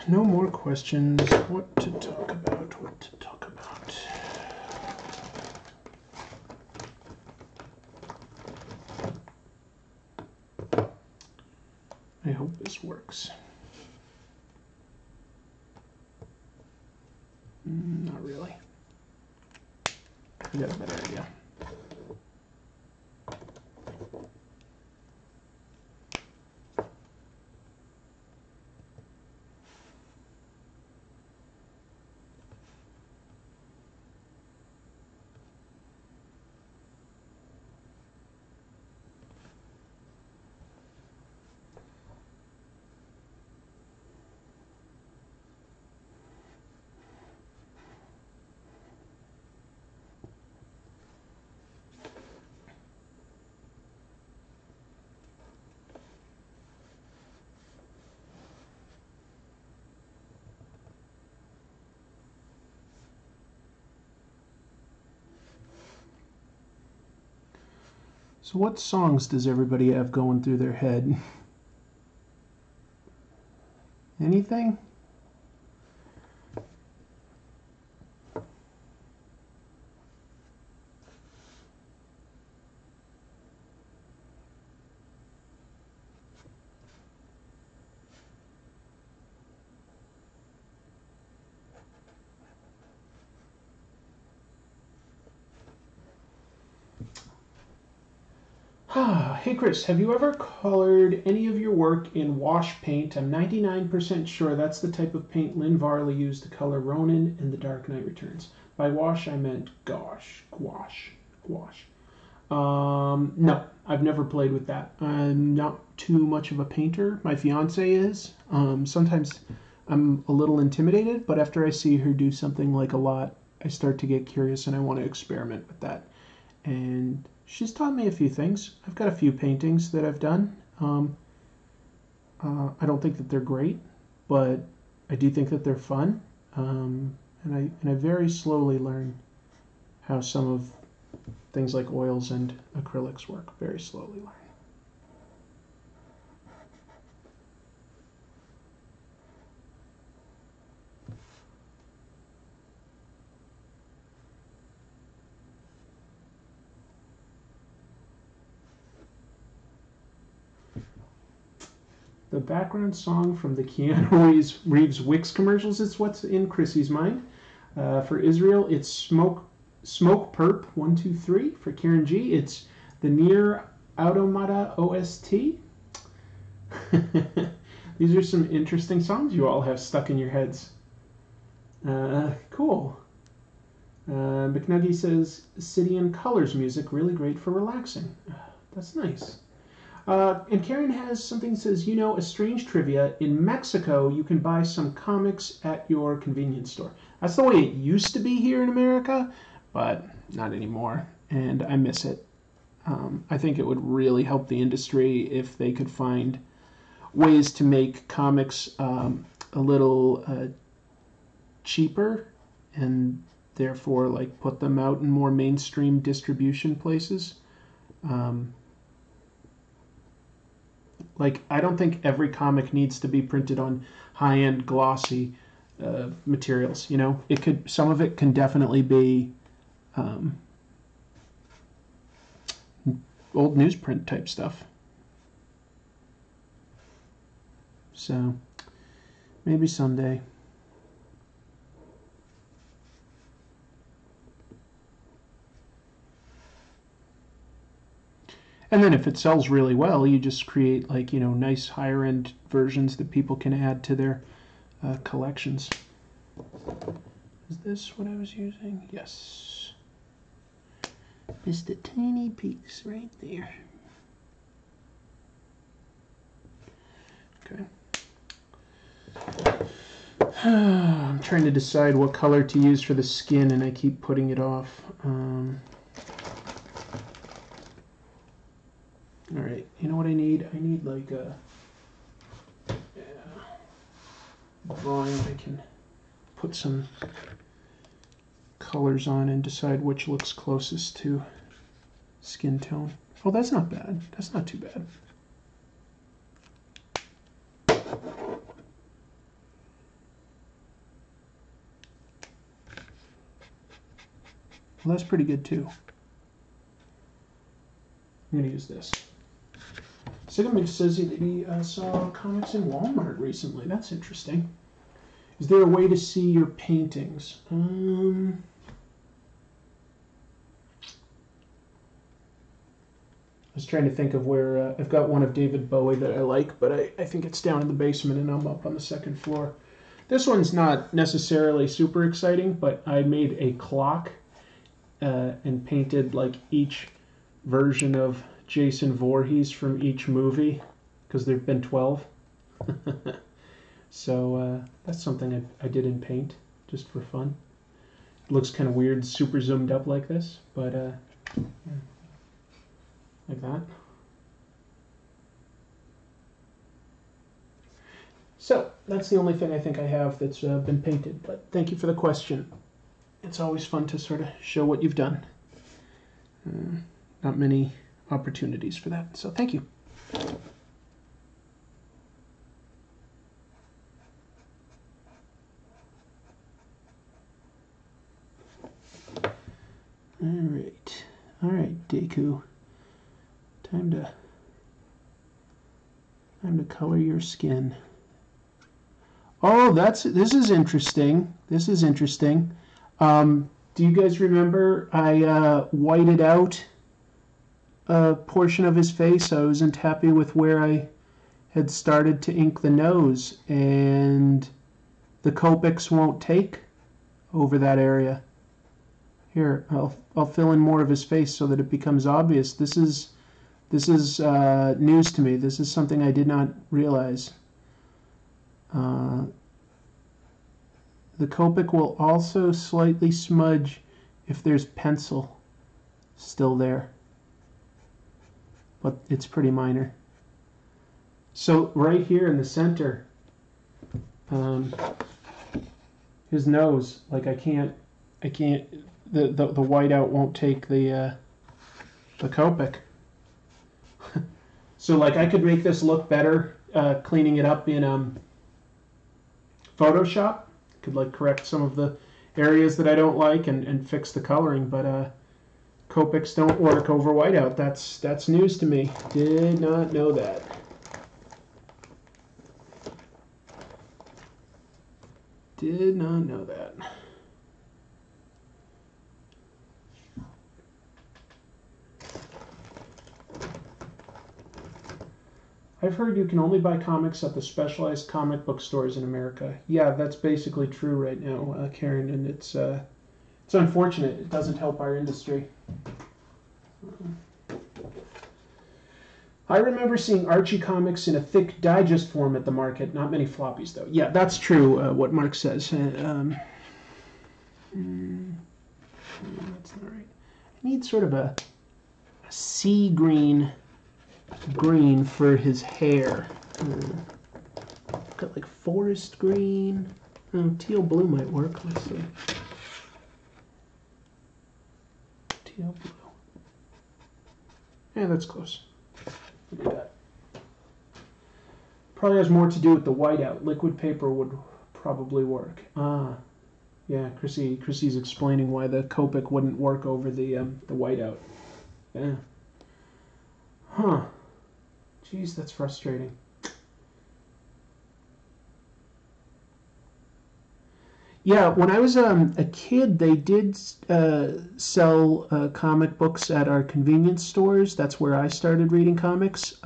No more questions. What to talk about? What to talk about? I hope this works. Not really. I got a better idea. So what songs does everybody have going through their head? Anything? Hey Chris, have you ever colored any of your work in wash paint? I'm 99% sure that's the type of paint Lynn Varley used to color Ronin in The Dark Knight Returns. By wash, I meant gouache. No, I've never played with that. I'm not too much of a painter. My fiance is. Sometimes I'm a little intimidated, but after I see her do something like a lot, I start to get curious and I want to experiment with that. And she's taught me a few things. I've got a few paintings that I've done. I don't think that they're great, but I do think that they're fun. And I very slowly learn how some of things like oils and acrylics work. Very slowly learn. The background song from the Keanu Reeves Wix commercials is what's in Chrissy's mind. For Israel, it's Smoke Perp 123. For Karen G, it's the Nier Automata OST. These are some interesting songs you all have stuck in your heads. Cool. McNuggy says, City and Colors music, really great for relaxing. That's nice. And Karen has something that says, you know, a strange trivia. In Mexico, you can buy some comics at your convenience store. That's the way it used to be here in America, but not anymore. And I miss it. I think it would really help the industry if they could find ways to make comics a little cheaper and therefore like put them out in more mainstream distribution places. Like, I don't think every comic needs to be printed on high-end glossy materials. You know, some of it can definitely be old newsprint type stuff. So maybe someday. And then if it sells really well, you just create like, you know, nice higher end versions that people can add to their collections. Is this what I was using? Yes. Just a tiny piece right there. Okay. I'm trying to decide what color to use for the skin and I keep putting it off. All right, you know what I need? I need like a drawing I can put some colors on and decide which looks closest to skin tone. Oh, that's not bad. That's not too bad. Well, that's pretty good too. I'm going to use this. Sigmund says that he saw comics in Walmart recently. That's interesting. Is there a way to see your paintings? I was trying to think of where... I've got one of David Bowie that I like, but I think it's down in the basement and I'm up on the second floor. This one's not necessarily super exciting, but I made a clock and painted like each version of Jason Voorhees from each movie, because there have been 12. So that's something I did in paint, just for fun. It looks kind of weird, super zoomed up like this, but yeah. Like that. So that's the only thing I think I have that's been painted, but thank you for the question. It's always fun to sort of show what you've done. Not many opportunities for that. So thank you. All right, Deku. Time to color your skin. Oh, this is interesting. This is interesting. Do you guys remember I whited out a portion of his face? I wasn't happy with where I had started to ink the nose, and the Copics won't take over that area. Here, I'll fill in more of his face so that it becomes obvious. This is news to me. This is something I did not realize. The Copic will also slightly smudge if there's pencil still there, but it's pretty minor. So right here in the center, his nose, like I can't. The whiteout won't take the Copic. So like I could make this look better cleaning it up in Photoshop. Could like correct some of the areas that I don't like and fix the coloring, but Copics don't work over whiteout. That's news to me. Did not know that. Did not know that. I've heard you can only buy comics at the specialized comic book stores in America. Yeah, that's basically true right now, Karen, and it's unfortunate. It doesn't help our industry. I remember seeing Archie comics in a thick digest form at the market. Not many floppies, though. Yeah, that's true, what Mark says. That's not right. I need sort of a sea green for his hair. Got like forest green. Oh, teal blue might work. Let's see. Teal blue. Yeah, that's close. Look at that. Probably has more to do with the whiteout. Liquid paper would probably work. Ah, yeah. Chrissy's explaining why the Copic wouldn't work over the whiteout. Yeah. Huh. Jeez, that's frustrating. Yeah, when I was a kid, they did sell comic books at our convenience stores. That's where I started reading comics.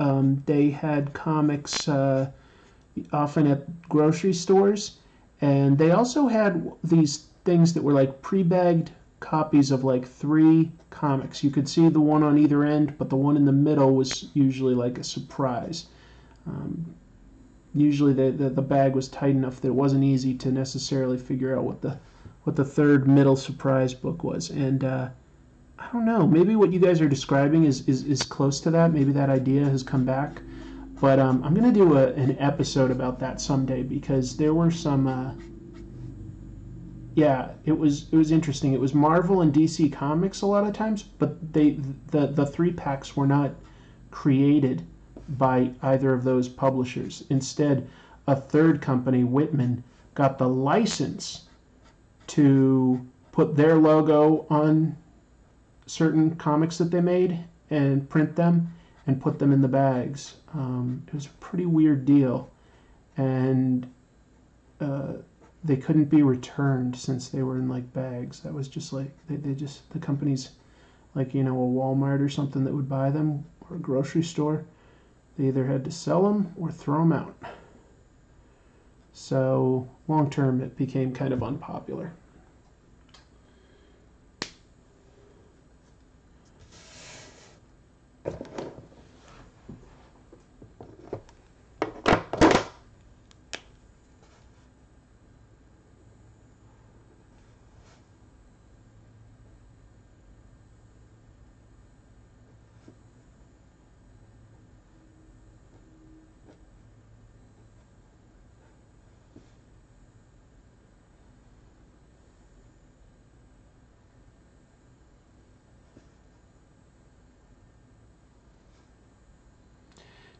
They had comics often at grocery stores, and they also had these things that were like pre-bagged copies of like 3 comics. You could see the one on either end, but the one in the middle was usually like a surprise. Usually the bag was tight enough that it wasn't easy to necessarily figure out what the third middle surprise book was. And I don't know, maybe what you guys are describing is close to that. Maybe that idea has come back. But I'm going to do an episode about that someday, because there were some yeah, it was interesting. It was Marvel and DC Comics a lot of times, but the 3-packs were not created by either of those publishers. Instead, a third company, Whitman, got the license to put their logo on certain comics that they made and print them and put them in the bags. It was a pretty weird deal, and they couldn't be returned since they were in like bags. That was just like the companies, like, you know, a Walmart or something that would buy them, or a grocery store, they either had to sell them or throw them out. So long term, it became kind of unpopular.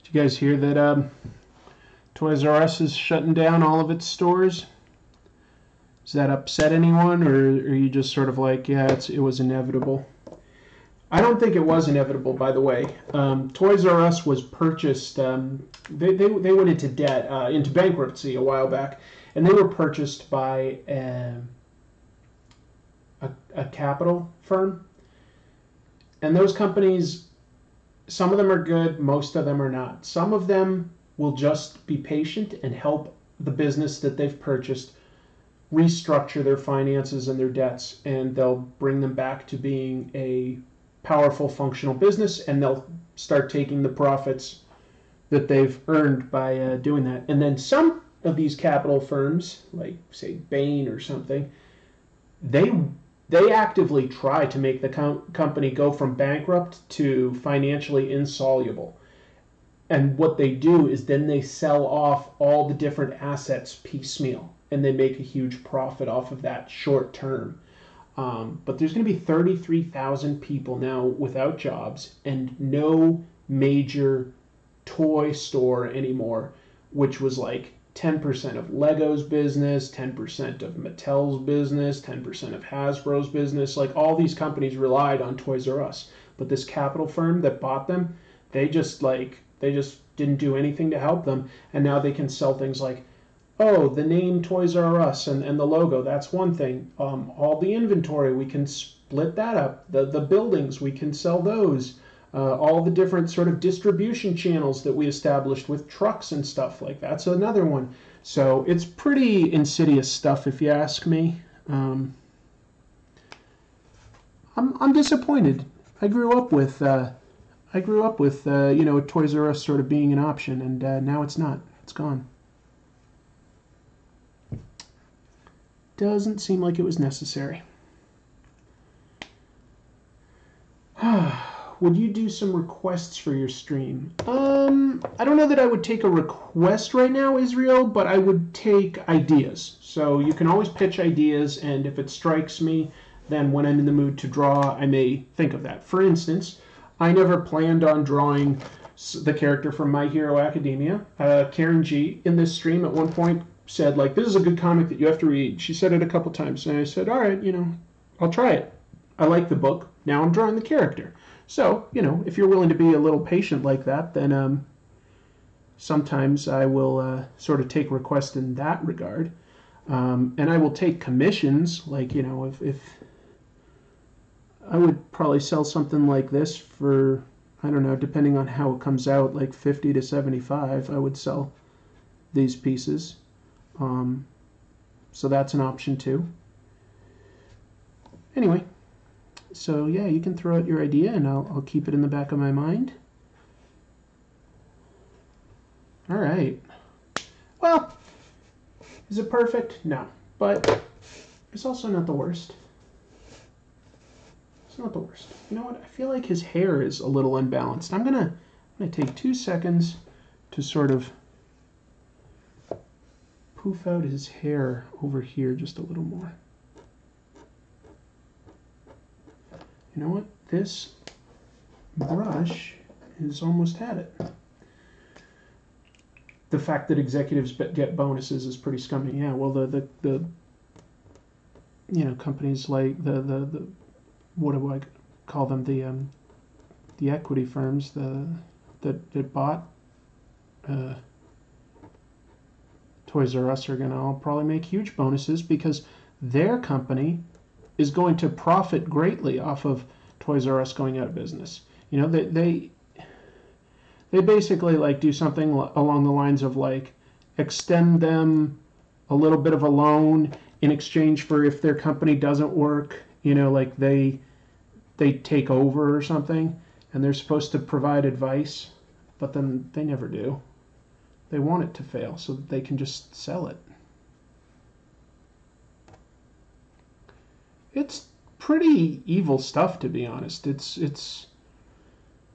Did you guys hear that Toys R Us is shutting down all of its stores? Does that upset anyone, or are you just sort of like, yeah, it was inevitable? I don't think it was inevitable, by the way. Toys R Us was purchased. They went into debt, into bankruptcy a while back, and they were purchased by a capital firm. And those companies, some of them are good, most of them are not. Some of them will just be patient and help the business that they've purchased restructure their finances and their debts, and they'll bring them back to being a powerful, functional business, and they'll start taking the profits that they've earned by doing that. And then some of these capital firms, like say Bain or something, they actively try to make the company go from bankrupt to financially insoluble. And what they do is then they sell off all the different assets piecemeal, and they make a huge profit off of that short term. But there's going to be 33,000 people now without jobs and no major toy store anymore, which was like 10% of Lego's business, 10% of Mattel's business, 10% of Hasbro's business. Like all these companies relied on Toys R Us. But this capital firm that bought them, they just didn't do anything to help them. And now they can sell things like, oh, the name Toys R Us and the logo, that's one thing. All the inventory, we can split that up. The buildings, we can sell those. All the different sort of distribution channels that we established with trucks and stuff, like that's another one. So it's pretty insidious stuff, if you ask me. I'm disappointed. I grew up with Toys R Us sort of being an option, and now it's not. It's gone. Doesn't seem like it was necessary. Would you do some requests for your stream? I don't know that I would take a request right now, Israel, but I would take ideas. So you can always pitch ideas, and if it strikes me, then when I'm in the mood to draw, I may think of that. For instance, I never planned on drawing the character from My Hero Academia. Karen G in this stream at one point said, like, this is a good comic that you have to read. She said it a couple times, and I said, all right, I'll try it. I like the book. Now I'm drawing the character. So, if you're willing to be a little patient like that, then sometimes I will sort of take requests in that regard. And I will take commissions, like, if I would probably sell something like this for, I don't know, depending on how it comes out, like 50 to 75, I would sell these pieces. So that's an option too. Anyway. So yeah, you can throw out your idea and I'll keep it in the back of my mind. All right. Well, is it perfect? No, but it's also not the worst. It's not the worst. You know what? I feel like his hair is a little unbalanced. I'm gonna take 2 seconds to sort of poof out his hair over here just a little more. You know what? This brush has almost had it. The fact that executives get bonuses is pretty scummy. Yeah, well, the companies like the what do I call them, the equity firms that bought Toys R Us are gonna all probably make huge bonuses because their company is going to profit greatly off of Toys R Us going out of business. They basically like do something along the lines of like extend them a little bit of a loan in exchange for if their company doesn't work, like they take over or something, and they're supposed to provide advice, but then they never do. They want it to fail so that they can just sell it. It's pretty evil stuff, to be honest. It's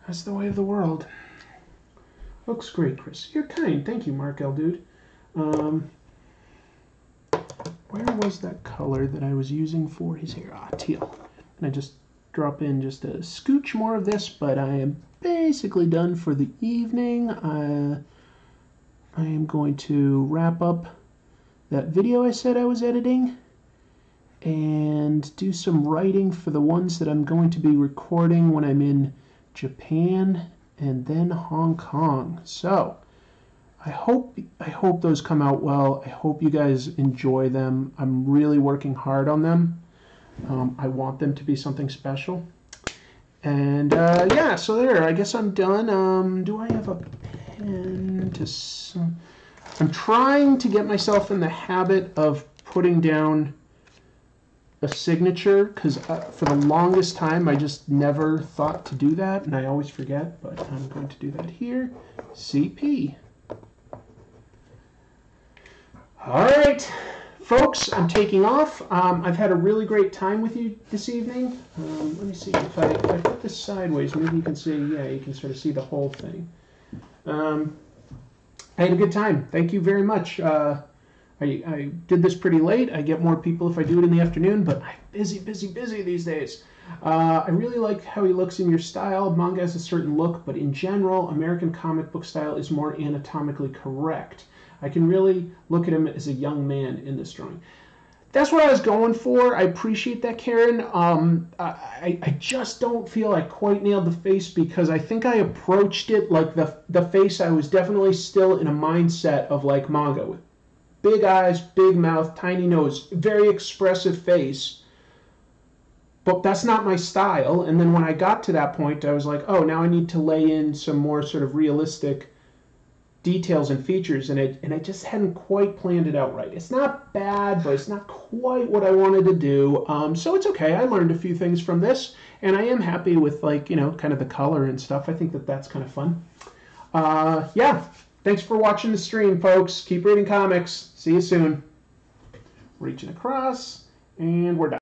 that's the way of the world. Looks great, Chris. You're kind. Thank you, Mark L. Dude. Where was that color that I was using for his hair? Teal. And I just drop in just a scooch more of this, but I am basically done for the evening. I am going to wrap up that video I said I was editing and do some writing for the ones that I'm going to be recording when I'm in Japan and then Hong Kong. So I hope those come out well. I hope you guys enjoy them. I'm really working hard on them. I want them to be something special. And yeah, so there, I guess I'm done. Do I have a pen to... I'm trying to get myself in the habit of putting down a signature, because for the longest time I just never thought to do that, and I always forget, but I'm going to do that here. CP. All right, folks, I'm taking off. I've had a really great time with you this evening. Let me see if I put this sideways, maybe you can see, yeah, you can sort of see the whole thing. I had a good time. Thank you very much. I did this pretty late. I get more people if I do it in the afternoon, but I'm busy these days. I really like how he looks in your style. Manga has a certain look, but in general, American comic book style is more anatomically correct. I can really look at him as a young man in this drawing. That's what I was going for. I appreciate that, Karen. I just don't feel I quite nailed the face, because I think I approached it like the face. I was definitely still in a mindset of like manga, with big eyes, big mouth, tiny nose, very expressive face. But that's not my style. And then when I got to that point, I was like, oh, now I need to lay in some more sort of realistic details and features, and I just hadn't quite planned it out right. It's not bad, but it's not quite what I wanted to do. So it's okay. I learned a few things from this, and I am happy with, like, you know, kind of the color and stuff. I think that that's kind of fun. Yeah, thanks for watching the stream, folks. Keep reading comics. See you soon. Reaching across, and we're done.